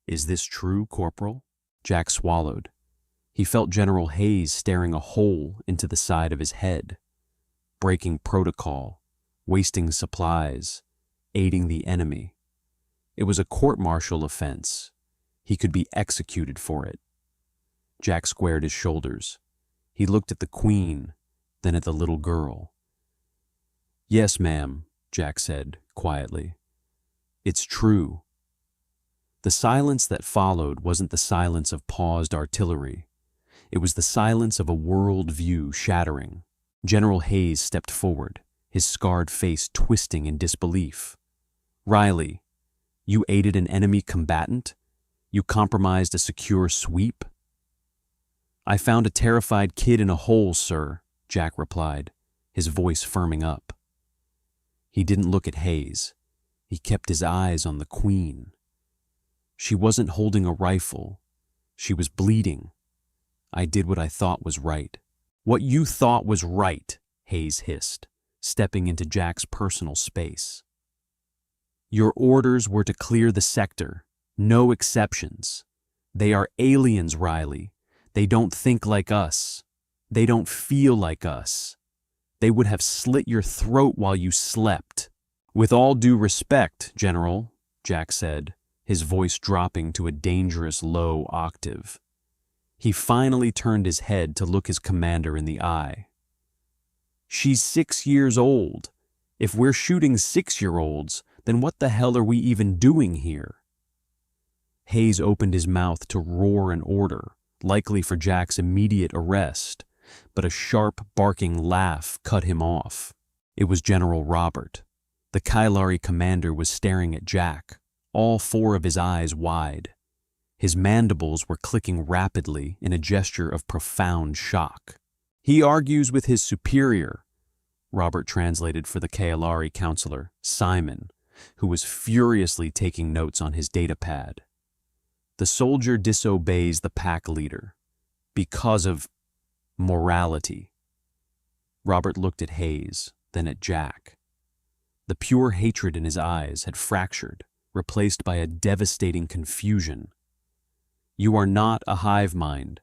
"Is this true, Corporal?" Jack swallowed. He felt General Hayes staring a hole into the side of his head, breaking protocol, wasting supplies, aiding the enemy. It was a court-martial offense. He could be executed for it. Jack squared his shoulders. He looked at the Queen, then at the little girl. "Yes, ma'am," Jack said quietly. "It's true." The silence that followed wasn't the silence of paused artillery. It was the silence of a world view shattering. General Hayes stepped forward, his scarred face twisting in disbelief. "Riley, you aided an enemy combatant? You compromised a secure sweep?" "I found a terrified kid in a hole, sir," Jack replied, his voice firming up. He didn't look at Hayes. He kept his eyes on the Queen. She wasn't holding a rifle. She was bleeding. "I did what I thought was right." "What you thought was right," Hayes hissed, stepping into Jack's personal space. "Your orders were to clear the sector. No exceptions. They are aliens, Riley. They don't think like us. They don't feel like us. They would have slit your throat while you slept." "With all due respect, General," Jack said, his voice dropping to a dangerous low octave. He finally turned his head to look his commander in the eye. "She's 6 years old. If we're shooting 6-year-olds, then what the hell are we even doing here?" Hayes opened his mouth to roar an order, likely for Jack's immediate arrest, but a sharp, barking laugh cut him off. It was General Robert. The Kalari commander was staring at Jack, all 4 of his eyes wide. His mandibles were clicking rapidly in a gesture of profound shock. "He argues with his superior," Robert translated for the Kaelari counselor, Simon, who was furiously taking notes on his datapad. "The soldier disobeys the pack leader because of morality." Robert looked at Hayes, then at Jack. The pure hatred in his eyes had fractured, replaced by a devastating confusion. "You are not a hive mind.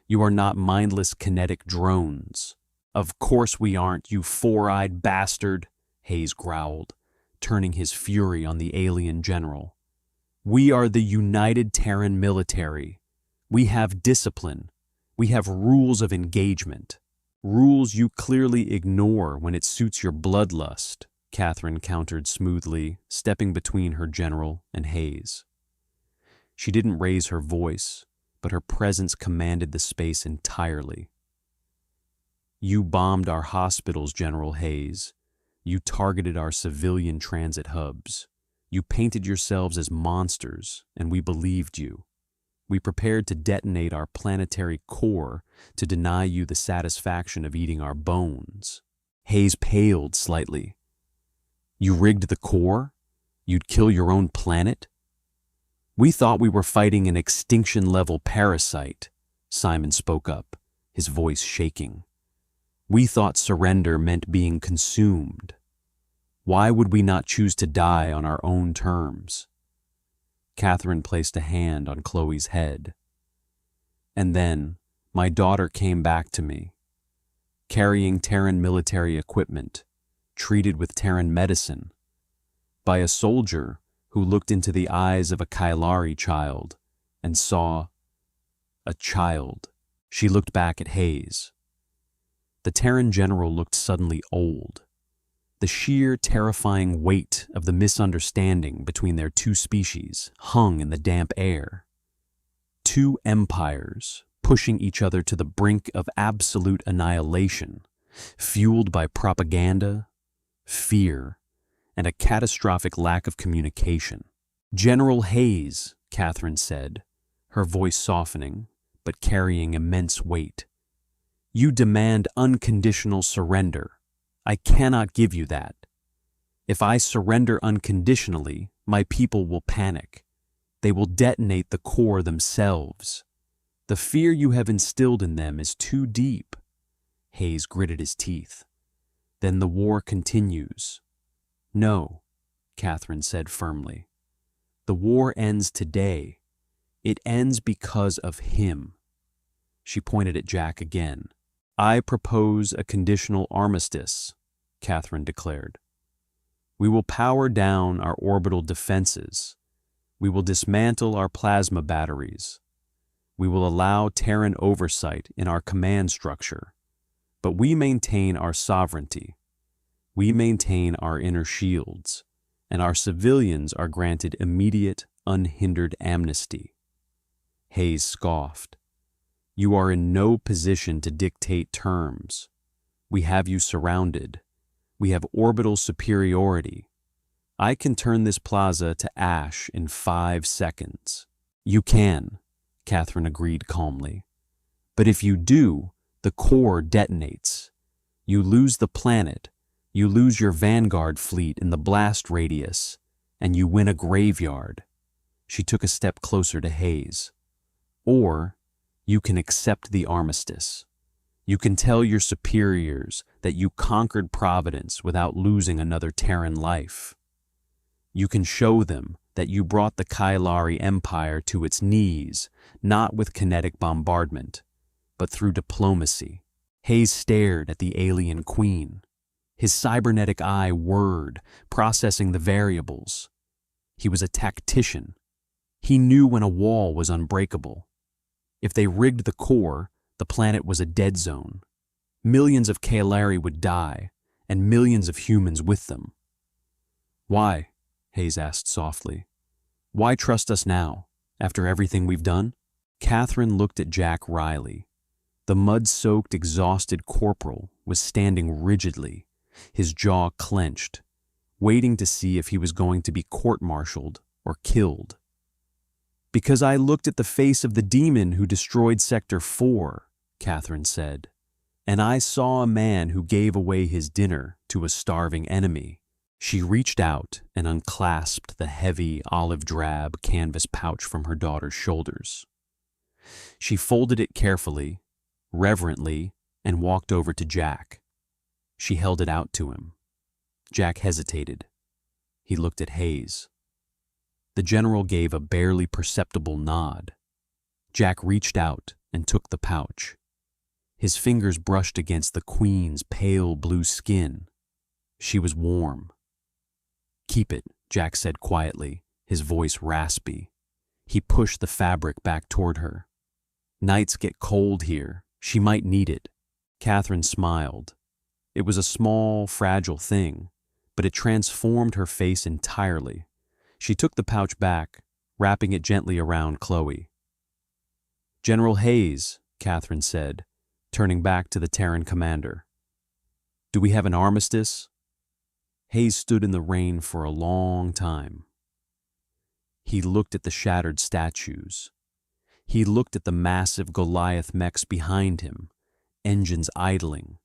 You are not mindless kinetic drones." "Of course we aren't, you four-eyed bastard," Hayes growled, turning his fury on the alien general. "We are the United Terran Military. We have discipline. We have rules of engagement. Rules you clearly ignore when it suits your bloodlust," Catherine countered smoothly, stepping between her general and Hayes. She didn't raise her voice, but her presence commanded the space entirely. "You bombed our hospitals, General Hayes. You targeted our civilian transit hubs. You painted yourselves as monsters, and we believed you. We prepared to detonate our planetary core to deny you the satisfaction of eating our bones." Hayes paled slightly. "You rigged the core? You'd kill your own planet?" "We thought we were fighting an extinction-level parasite," Simon spoke up, his voice shaking. "We thought surrender meant being consumed. Why would we not choose to die on our own terms?" Catherine placed a hand on Chloe's head. "And then, my daughter came back to me, carrying Terran military equipment, treated with Terran medicine, by a soldier who looked into the eyes of a Kaelari child and saw a child." She looked back at Hayes. The Terran general looked suddenly old. The sheer, terrifying weight of the misunderstanding between their two species hung in the damp air. Two empires pushing each other to the brink of absolute annihilation, fueled by propaganda, fear, and a catastrophic lack of communication. "General Hayes," Catherine said, her voice softening, but carrying immense weight. "You demand unconditional surrender. I cannot give you that. If I surrender unconditionally, my people will panic. They will detonate the core themselves. The fear you have instilled in them is too deep." Hayes gritted his teeth. "Then the war continues." "No," Catherine said firmly. "The war ends today. It ends because of him." She pointed at Jack again. "I propose a conditional armistice," Catherine declared. "We will power down our orbital defenses. We will dismantle our plasma batteries. We will allow Terran oversight in our command structure. But we maintain our sovereignty. We maintain our inner shields, and our civilians are granted immediate, unhindered amnesty." Hayes scoffed. "You are in no position to dictate terms. We have you surrounded. We have orbital superiority. I can turn this plaza to ash in 5 seconds. "You can," Catherine agreed calmly. "But if you do, the core detonates. You lose the planet, you lose your vanguard fleet in the blast radius, and you win a graveyard." She took a step closer to Hayes. "Or you can accept the armistice. You can tell your superiors that you conquered Providence without losing another Terran life. You can show them that you brought the Kaelari Empire to its knees, not with kinetic bombardment, but through diplomacy." Hayes stared at the alien queen. His cybernetic eye whirred, processing the variables. He was a tactician. He knew when a wall was unbreakable. If they rigged the core, the planet was a dead zone. Millions of Kaelari would die, and millions of humans with them. "Why?" Hayes asked softly. "Why trust us now, after everything we've done?" Catherine looked at Jack wryly. The mud-soaked, exhausted corporal was standing rigidly, his jaw clenched, waiting to see if he was going to be court-martialed or killed. Because I looked at the face of the demon who destroyed Sector 4, Catherine said, and I saw a man who gave away his dinner to a starving enemy. She reached out and unclasped the heavy olive-drab canvas pouch from her daughter's shoulders. She folded it carefully, reverently, and walked over to Jack. She held it out to him. Jack hesitated. He looked at Hayes. The general gave a barely perceptible nod. Jack reached out and took the pouch. His fingers brushed against the queen's pale blue skin. She was warm. "Keep it," Jack said quietly, his voice raspy. He pushed the fabric back toward her. "Nights get cold here. She might need it." Catherine smiled. It was a small, fragile thing, but it transformed her face entirely. She took the pouch back, wrapping it gently around Chloe. "General Hayes," Catherine said, turning back to the Terran commander. "Do we have an armistice?" Hayes stood in the rain for a long time. He looked at the shattered statues. He looked at the massive Goliath mechs behind him, engines idling,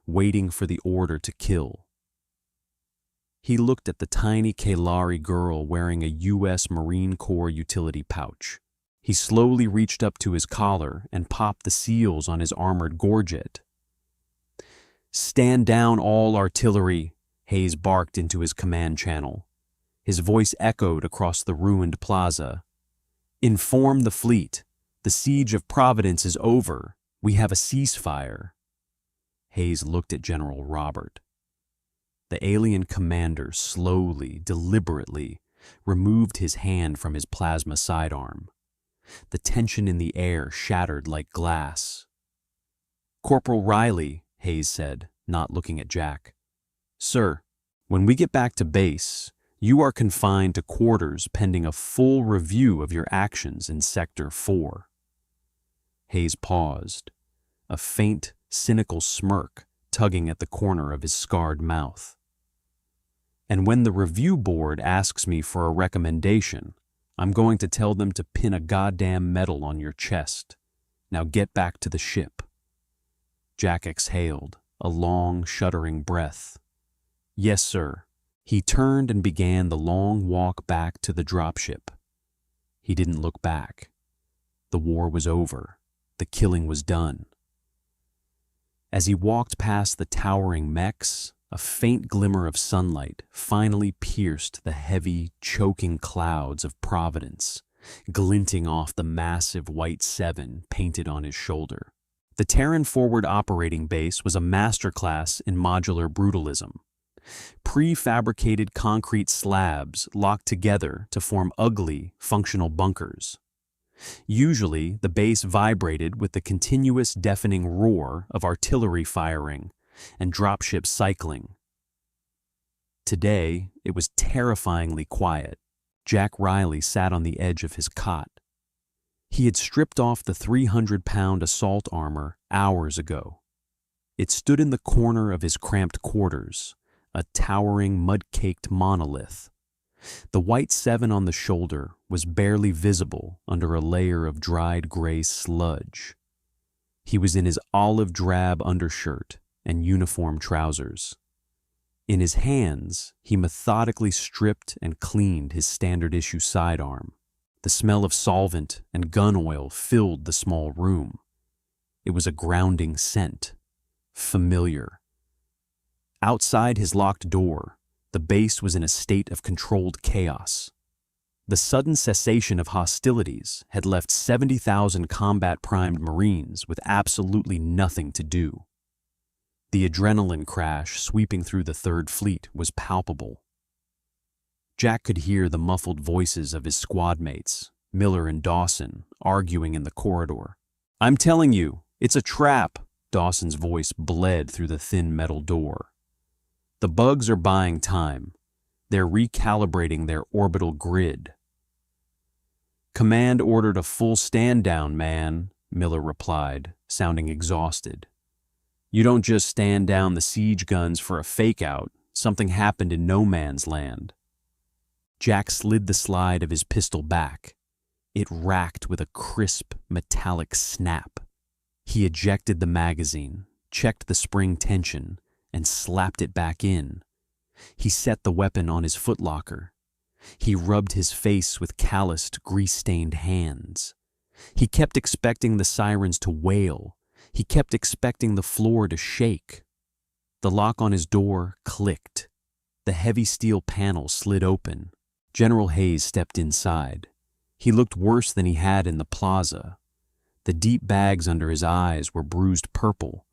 waiting for the order to kill. He looked at the tiny Kalari girl wearing a U.S. Marine Corps utility pouch. He slowly reached up to his collar and popped the seals on his armored gorget. "Stand down, all artillery," Hayes barked into his command channel. His voice echoed across the ruined plaza. "Inform the fleet. The siege of Providence is over. We have a ceasefire." Hayes looked at General Robert. The alien commander slowly, deliberately, removed his hand from his plasma sidearm. The tension in the air shattered like glass. "Corporal Riley," Hayes said, not looking at Jack. "Sir, when we get back to base, you are confined to quarters pending a full review of your actions in Sector 4. Hayes paused, a faint, cynical smirk tugging at the corner of his scarred mouth. "And when the review board asks me for a recommendation, I'm going to tell them to pin a goddamn medal on your chest. Now get back to the ship." Jack exhaled, a long, shuddering breath. "Yes, sir." He turned and began the long walk back to the dropship. He didn't look back. The war was over. The killing was done. As he walked past the towering mechs, a faint glimmer of sunlight finally pierced the heavy, choking clouds of Providence, glinting off the massive white 7 painted on his shoulder. The Terran Forward Operating Base was a masterclass in modular brutalism. Prefabricated concrete slabs locked together to form ugly, functional bunkers. Usually, the base vibrated with the continuous deafening roar of artillery firing and dropships cycling. Today, it was terrifyingly quiet. Jack Riley sat on the edge of his cot. He had stripped off the 300-pound assault armor hours ago. It stood in the corner of his cramped quarters, a towering, mud-caked monolith. The white 7 on the shoulder was barely visible under a layer of dried gray sludge. He was in his olive-drab undershirt and uniform trousers. In his hands, he methodically stripped and cleaned his standard-issue sidearm. The smell of solvent and gun oil filled the small room. It was a grounding scent, familiar. Outside his locked door, the base was in a state of controlled chaos. The sudden cessation of hostilities had left 70,000 combat-primed Marines with absolutely nothing to do. The adrenaline crash sweeping through the Third Fleet was palpable. Jack could hear the muffled voices of his squad mates, Miller and Dawson, arguing in the corridor. "I'm telling you, it's a trap," Dawson's voice bled through the thin metal door. "The bugs are buying time. They're recalibrating their orbital grid." "Command ordered a full stand-down, man," Miller replied, sounding exhausted. "You don't just stand down the siege guns for a fake-out. Something happened in no man's land." Jack slid the slide of his pistol back. It racked with a crisp, metallic snap. He ejected the magazine, checked the spring tension, and slapped it back in. He set the weapon on his footlocker. He rubbed his face with calloused, grease-stained hands. He kept expecting the sirens to wail. He kept expecting the floor to shake. The lock on his door clicked. The heavy steel panel slid open. General Hayes stepped inside. He looked worse than he had in the plaza. The deep bags under his eyes were bruised purple,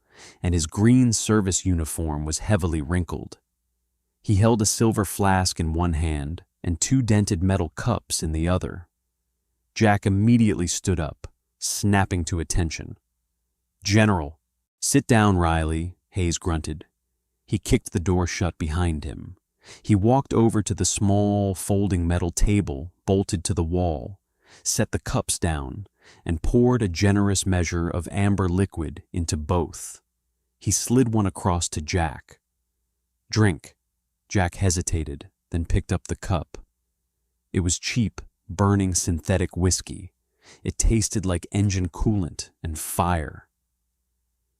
and his green service uniform was heavily wrinkled. He held a silver flask in one hand and two dented metal cups in the other. Jack immediately stood up, snapping to attention. "General." "Sit down, Riley," Hayes grunted. He kicked the door shut behind him. He walked over to the small, folding metal table bolted to the wall, set the cups down, and poured a generous measure of amber liquid into both. He slid one across to Jack. "Drink." Jack hesitated, then picked up the cup. It was cheap, burning synthetic whiskey. It tasted like engine coolant and fire.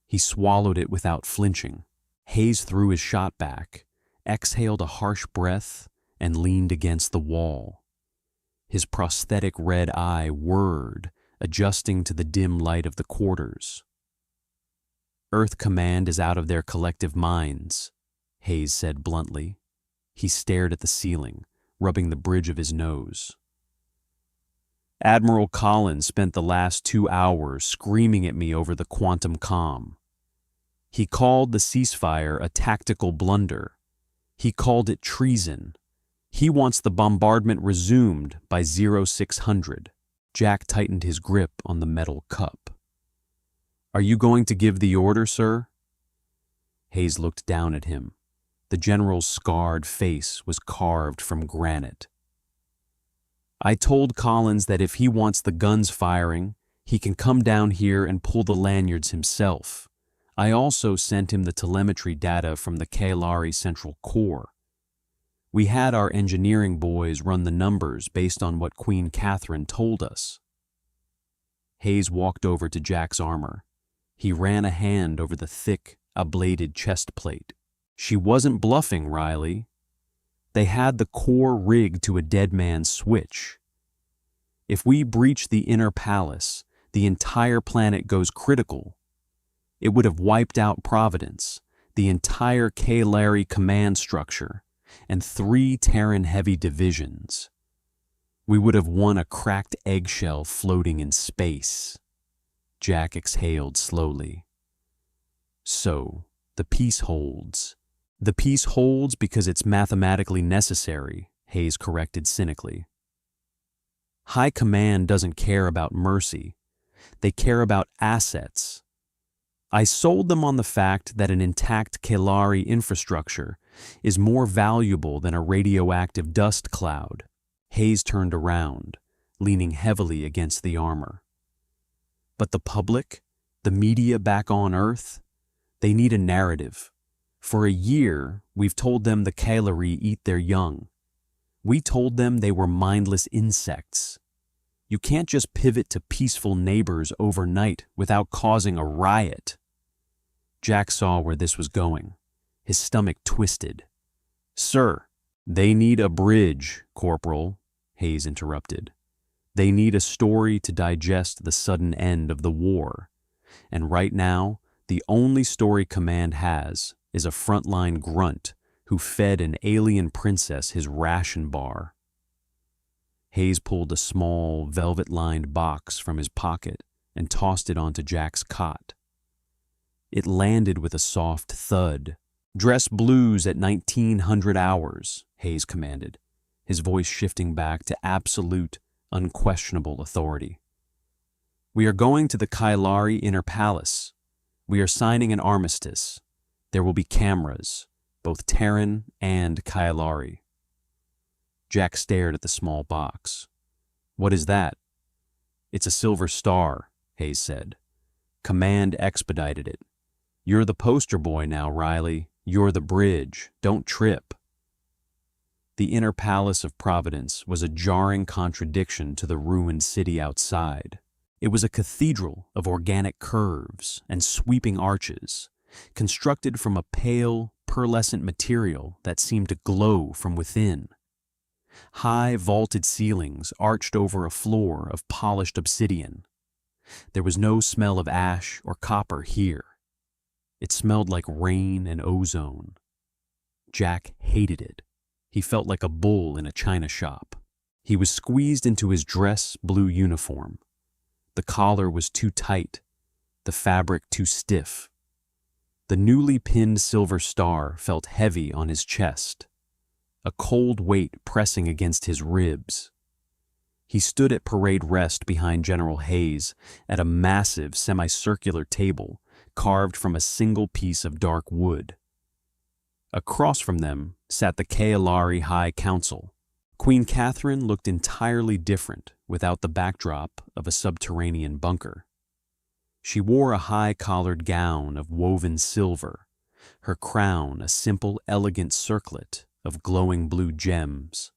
He swallowed it without flinching. Hayes threw his shot back, exhaled a harsh breath, and leaned against the wall. His prosthetic red eye whirred, adjusting to the dim light of the quarters. "Earth Command is out of their collective minds," Hayes said bluntly. He stared at the ceiling, rubbing the bridge of his nose. "Admiral Collins spent the last 2 hours screaming at me over the quantum comm. He called the ceasefire a tactical blunder. He called it treason. He wants the bombardment resumed by 0600. Jack tightened his grip on the metal cup. "Are you going to give the order, sir?" Hayes looked down at him. The general's scarred face was carved from granite. "I told Collins that if he wants the guns firing, he can come down here and pull the lanyards himself. I also sent him the telemetry data from the Kailari Central Core. We had our engineering boys run the numbers based on what Queen Catherine told us." Hayes walked over to Jack's armor. He ran a hand over the thick, ablated chest plate. "She wasn't bluffing, Riley. They had the core rigged to a dead man's switch. If we breach the inner palace, the entire planet goes critical. It would have wiped out Providence, the entire Kailari command structure, and 3 Terran heavy divisions. We would have won a cracked eggshell floating in space." Jack exhaled slowly. "So, the peace holds." "The peace holds because it's mathematically necessary," Hayes corrected cynically. "High Command doesn't care about mercy. They care about assets. I sold them on the fact that an intact Kailari infrastructure is more valuable than a radioactive dust cloud." Hayes turned around, leaning heavily against the armor. "But the public, the media back on Earth, they need a narrative. For a year, we've told them the Kailari eat their young. We told them they were mindless insects. You can't just pivot to peaceful neighbors overnight without causing a riot." Jack saw where this was going. His stomach twisted. "Sir, they need a bridge, Corporal," Hayes interrupted. "They need a story to digest the sudden end of the war. And right now, the only story Command has is a frontline grunt who fed an alien princess his ration bar." Hayes pulled a small, velvet-lined box from his pocket and tossed it onto Jack's cot. It landed with a soft thud. "Dress blues at 1900 hours, Hayes commanded, his voice shifting back to absolute, unquestionable authority. "We are going to the Kailari Inner Palace. We are signing an armistice. There will be cameras, both Terran and Kailari." Jack stared at the small box. "What is that?" "It's a silver star," Hayes said. "Command expedited it. You're the poster boy now, Riley. You're the bridge. Don't trip." The inner palace of Providence was a jarring contradiction to the ruined city outside. It was a cathedral of organic curves and sweeping arches, constructed from a pale, pearlescent material that seemed to glow from within. High, vaulted ceilings arched over a floor of polished obsidian. There was no smell of ash or copper here. It smelled like rain and ozone. Jack hated it. He felt like a bull in a china shop. He was squeezed into his dress blue uniform. The collar was too tight, the fabric too stiff. The newly pinned silver star felt heavy on his chest, a cold weight pressing against his ribs. He stood at parade rest behind General Hayes at a massive semicircular table carved from a single piece of dark wood. Across from them sat the Kailari High Council. Queen Catherine looked entirely different without the backdrop of a subterranean bunker. She wore a high-collared gown of woven silver, her crown a simple, elegant circlet of glowing blue gems.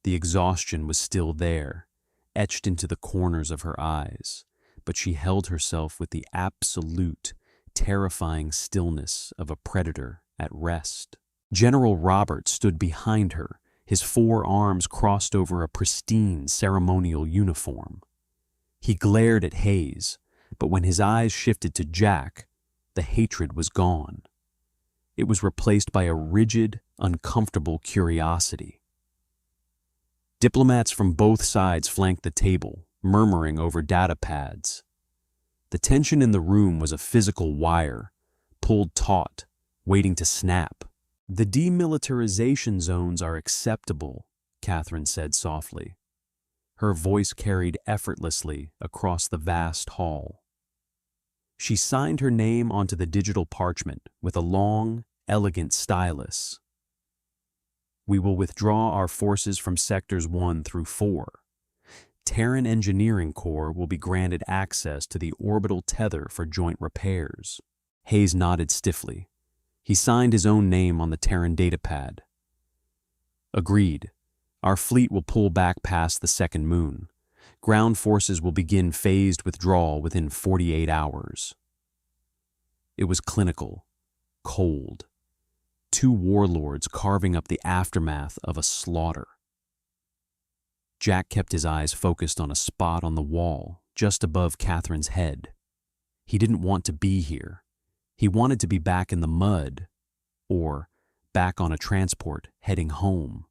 The exhaustion was still there, etched into the corners of her eyes, but she held herself with the absolute, terrifying stillness of a predator at rest. General Robert stood behind her, his 4 arms crossed over a pristine ceremonial uniform. He glared at Hayes, but when his eyes shifted to Jack, the hatred was gone. It was replaced by a rigid, uncomfortable curiosity. Diplomats from both sides flanked the table, murmuring over data pads. The tension in the room was a physical wire, pulled taut, waiting to snap. "The demilitarization zones are acceptable," Catherine said softly. Her voice carried effortlessly across the vast hall. She signed her name onto the digital parchment with a long, elegant stylus. "We will withdraw our forces from sectors 1 through 4. Terran Engineering Corps will be granted access to the orbital tether for joint repairs." Hayes nodded stiffly. He signed his own name on the Terran datapad. "Agreed. Our fleet will pull back past the second moon. Ground forces will begin phased withdrawal within 48 hours. It was clinical, cold. 2 warlords carving up the aftermath of a slaughter. Jack kept his eyes focused on a spot on the wall just above Catherine's head. He didn't want to be here. He wanted to be back in the mud, or back on a transport heading home.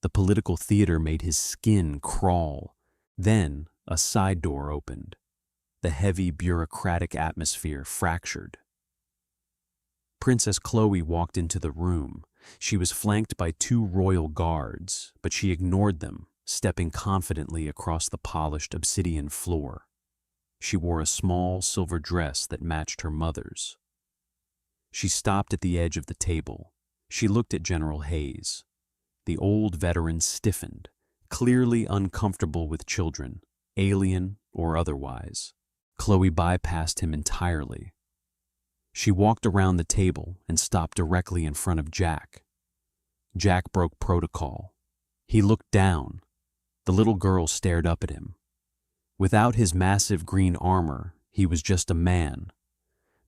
The political theater made his skin crawl. Then a side door opened. The heavy bureaucratic atmosphere fractured. Princess Chloe walked into the room. She was flanked by 2 royal guards, but she ignored them, stepping confidently across the polished obsidian floor. She wore a small silver dress that matched her mother's. She stopped at the edge of the table. She looked at General Hayes. The old veteran stiffened, clearly uncomfortable with children, alien or otherwise. Chloe bypassed him entirely. She walked around the table and stopped directly in front of Jack. Jack broke protocol. He looked down. The little girl stared up at him. Without his massive green armor, he was just a man,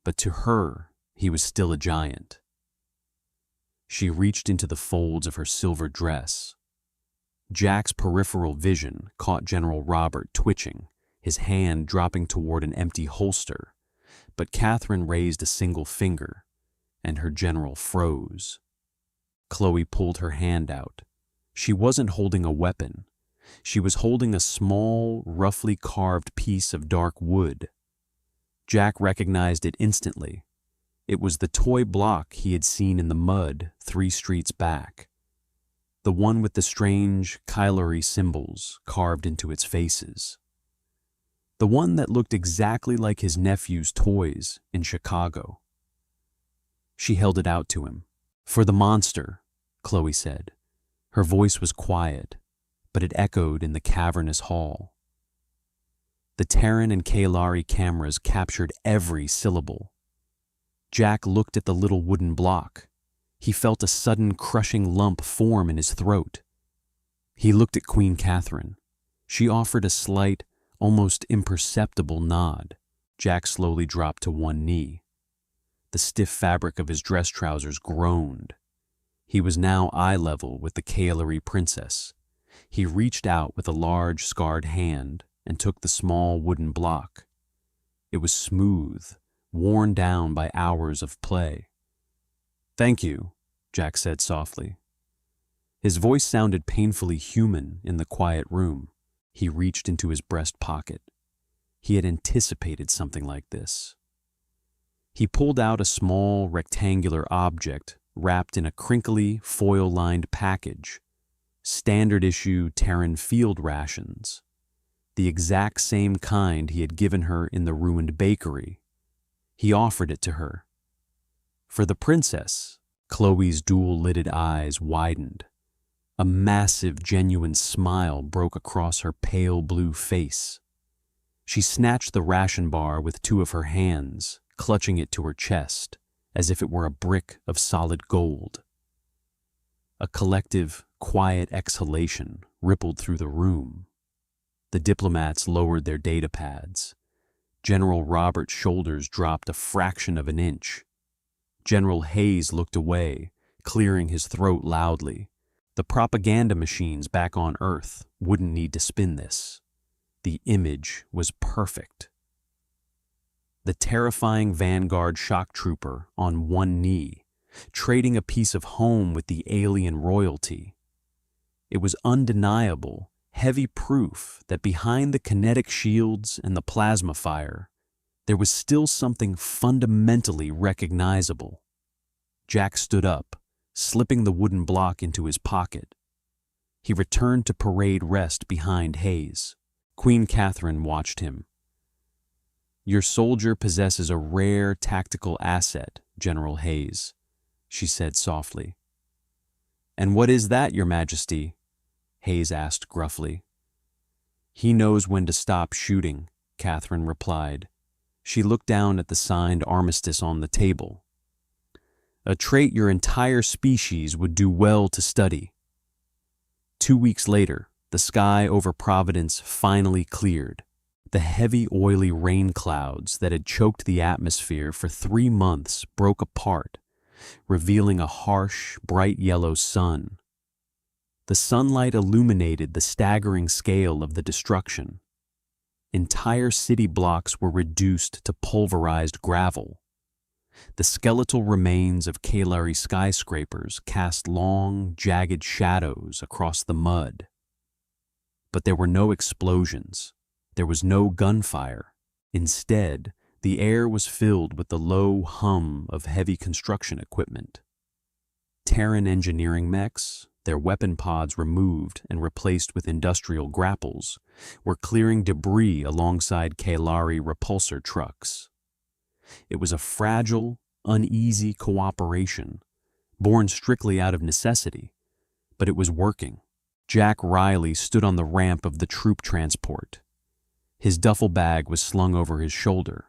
but to her, he was still a giant. She reached into the folds of her silver dress. Jack's peripheral vision caught General Robert twitching, his hand dropping toward an empty holster, but Catherine raised a single finger, and her general froze. Chloe pulled her hand out. She wasn't holding a weapon. She was holding a small, roughly carved piece of dark wood. Jack recognized it instantly. It was the toy block he had seen in the mud 3 streets back. The one with the strange Kailari symbols carved into its faces. The one that looked exactly like his nephew's toys in Chicago. She held it out to him. "For the monster," Chloe said. Her voice was quiet, but it echoed in the cavernous hall. The Terran and Kailari cameras captured every syllable. Jack looked at the little wooden block. He felt a sudden crushing lump form in his throat. He looked at Queen Catherine. She offered a slight, almost imperceptible nod. Jack slowly dropped to one knee. The stiff fabric of his dress trousers groaned. He was now eye level with the Kaeleri princess. He reached out with a large, scarred hand and took the small wooden block. It was smooth, worn down by hours of play. "Thank you," Jack said softly. His voice sounded painfully human in the quiet room. He reached into his breast pocket. He had anticipated something like this. He pulled out a small, rectangular object wrapped in a crinkly, foil-lined package. Standard-issue Terran field rations. The exact same kind he had given her in the ruined bakery. He offered it to her. For the princess, Chloe's dual-lidded eyes widened. A massive, genuine smile broke across her pale blue face. She snatched the ration bar with two of her hands, clutching it to her chest, as if it were a brick of solid gold. A collective, quiet exhalation rippled through the room. The diplomats lowered their data pads. General Robert's shoulders dropped a fraction of an inch. General Hayes looked away, clearing his throat loudly. The propaganda machines back on Earth wouldn't need to spin this. The image was perfect. The terrifying Vanguard shock trooper on one knee, trading a piece of home with the alien royalty. It was undeniable, heavy proof that behind the kinetic shields and the plasma fire, there was still something fundamentally recognizable. Jack stood up, slipping the wooden block into his pocket. He returned to parade rest behind Hayes. Queen Catherine watched him. "Your soldier possesses a rare tactical asset, General Hayes," she said softly. "And what is that, Your Majesty?" Hayes asked gruffly. "He knows when to stop shooting," Catherine replied. She looked down at the signed armistice on the table. "A trait your entire species would do well to study." 2 weeks later, the sky over Providence finally cleared. The heavy, oily rain clouds that had choked the atmosphere for 3 months broke apart, revealing a harsh, bright yellow sun. The sunlight illuminated the staggering scale of the destruction. Entire city blocks were reduced to pulverized gravel. The skeletal remains of Kaeleri skyscrapers cast long, jagged shadows across the mud. But there were no explosions. There was no gunfire. Instead, the air was filled with the low hum of heavy construction equipment. Terran engineering mechs, their weapon pods removed and replaced with industrial grapples, were clearing debris alongside Kaeleri repulsor trucks. It was a fragile, uneasy cooperation, born strictly out of necessity, but it was working. Jack Riley stood on the ramp of the troop transport. His duffel bag was slung over his shoulder.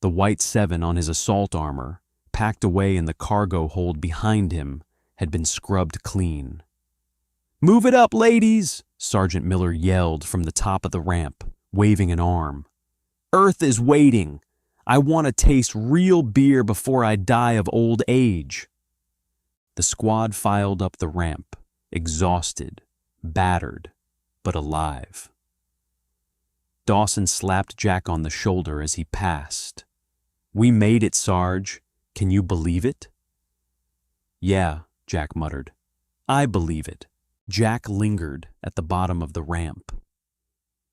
The White 7 on his assault armor, packed away in the cargo hold behind him, had been scrubbed clean. "Move it up, ladies!" Sergeant Miller yelled from the top of the ramp, waving an arm. "Earth is waiting. I want to taste real beer before I die of old age." The squad filed up the ramp, exhausted, battered, but alive. Dawson slapped Jack on the shoulder as he passed. "We made it, Sarge. Can you believe it?" "Yeah," Jack muttered. "I believe it." Jack lingered at the bottom of the ramp.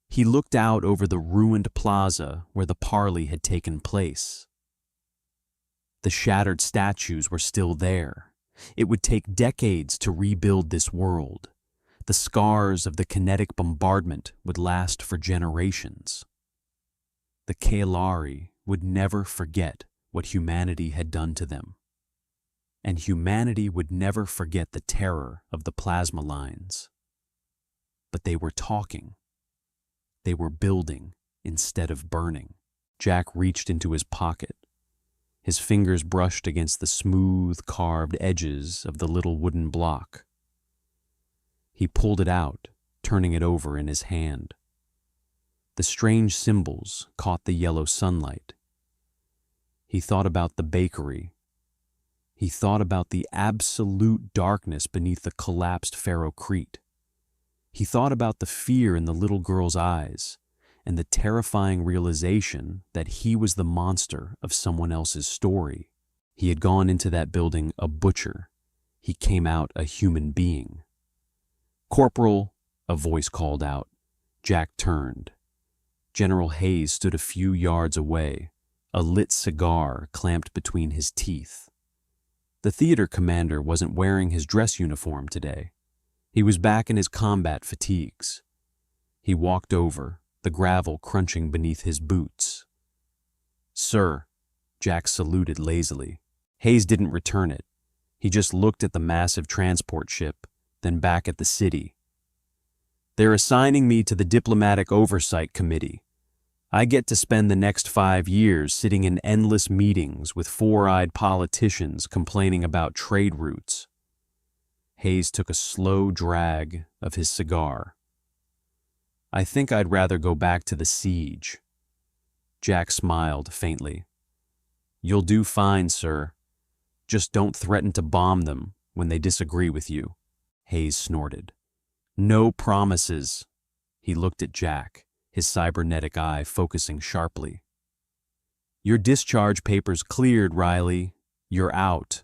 He looked out over the ruined plaza where the parley had taken place. The shattered statues were still there. It would take decades to rebuild this world. The scars of the kinetic bombardment would last for generations. The Kaeleri would never forget what humanity had done to them. And humanity would never forget the terror of the plasma lines. But they were talking. They were building instead of burning. Jack reached into his pocket. His fingers brushed against the smooth, carved edges of the little wooden block. He pulled it out, turning it over in his hand. The strange symbols caught the yellow sunlight. He thought about the bakery. He thought about the absolute darkness beneath the collapsed ferrocrete. He thought about the fear in the little girl's eyes and the terrifying realization that he was the monster of someone else's story. He had gone into that building a butcher. He came out a human being. "Corporal," a voice called out. Jack turned. General Hayes stood a few yards away, a lit cigar clamped between his teeth. The theater commander wasn't wearing his dress uniform today. He was back in his combat fatigues. He walked over, the gravel crunching beneath his boots. "Sir," Jack saluted lazily. Hayes didn't return it. He just looked at the massive transport ship, then back at the city. "They're assigning me to the Diplomatic Oversight Committee. I get to spend the next 5 years sitting in endless meetings with four-eyed politicians complaining about trade routes." Hayes took a slow drag of his cigar. "I think I'd rather go back to the siege." Jack smiled faintly. "You'll do fine, sir. Just don't threaten to bomb them when they disagree with you." Hayes snorted. "No promises." He looked at Jack, his cybernetic eye focusing sharply. "Your discharge papers cleared, Riley. You're out.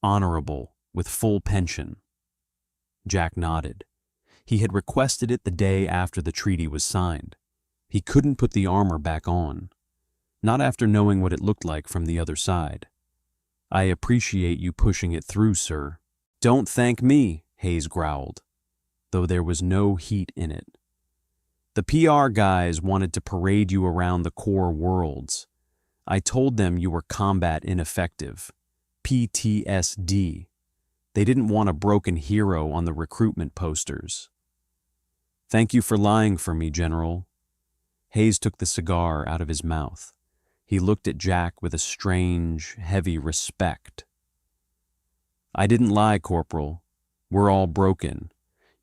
Honorable, with full pension." Jack nodded. He had requested it the day after the treaty was signed. He couldn't put the armor back on, not after knowing what it looked like from the other side. "I appreciate you pushing it through, sir." "Don't thank me," Hayes growled, though there was no heat in it. "The PR guys wanted to parade you around the core worlds. I told them you were combat ineffective. PTSD. They didn't want a broken hero on the recruitment posters." "Thank you for lying for me, General." Hayes took the cigar out of his mouth. He looked at Jack with a strange, heavy respect. "I didn't lie, Corporal. We're all broken.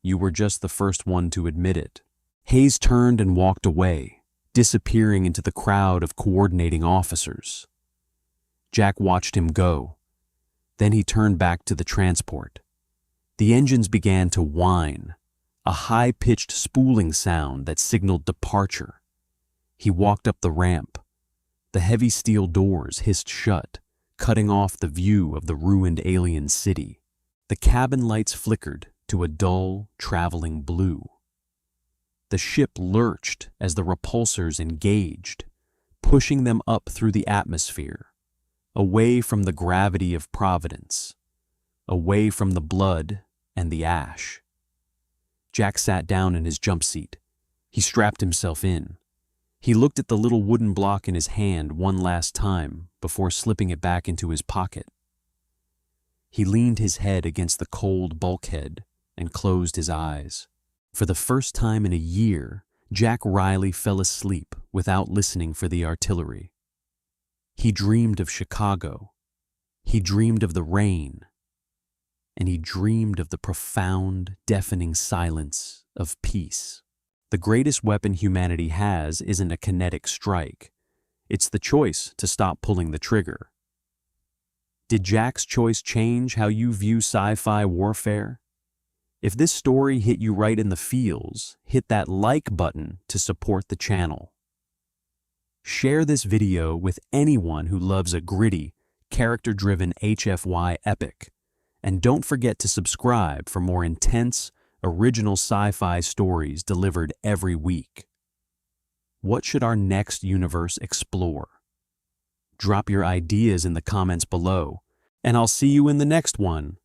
You were just the first one to admit it." Hayes turned and walked away, disappearing into the crowd of coordinating officers. Jack watched him go. Then he turned back to the transport. The engines began to whine, a high-pitched spooling sound that signaled departure. He walked up the ramp. The heavy steel doors hissed shut, cutting off the view of the ruined alien city. The cabin lights flickered to a dull, traveling blue. The ship lurched as the repulsors engaged, pushing them up through the atmosphere, away from the gravity of Providence, away from the blood and the ash. Jack sat down in his jump seat. He strapped himself in. He looked at the little wooden block in his hand one last time before slipping it back into his pocket. He leaned his head against the cold bulkhead and closed his eyes. For the first time in a year, Jack Riley fell asleep without listening for the artillery. He dreamed of Chicago. He dreamed of the rain. And he dreamed of the profound, deafening silence of peace. The greatest weapon humanity has isn't a kinetic strike. It's the choice to stop pulling the trigger. Did Jack's choice change how you view sci-fi warfare? If this story hit you right in the feels, hit that like button to support the channel. Share this video with anyone who loves a gritty, character-driven HFY epic. And don't forget to subscribe for more intense, original sci-fi stories delivered every week. What should our next universe explore? Drop your ideas in the comments below, and I'll see you in the next one.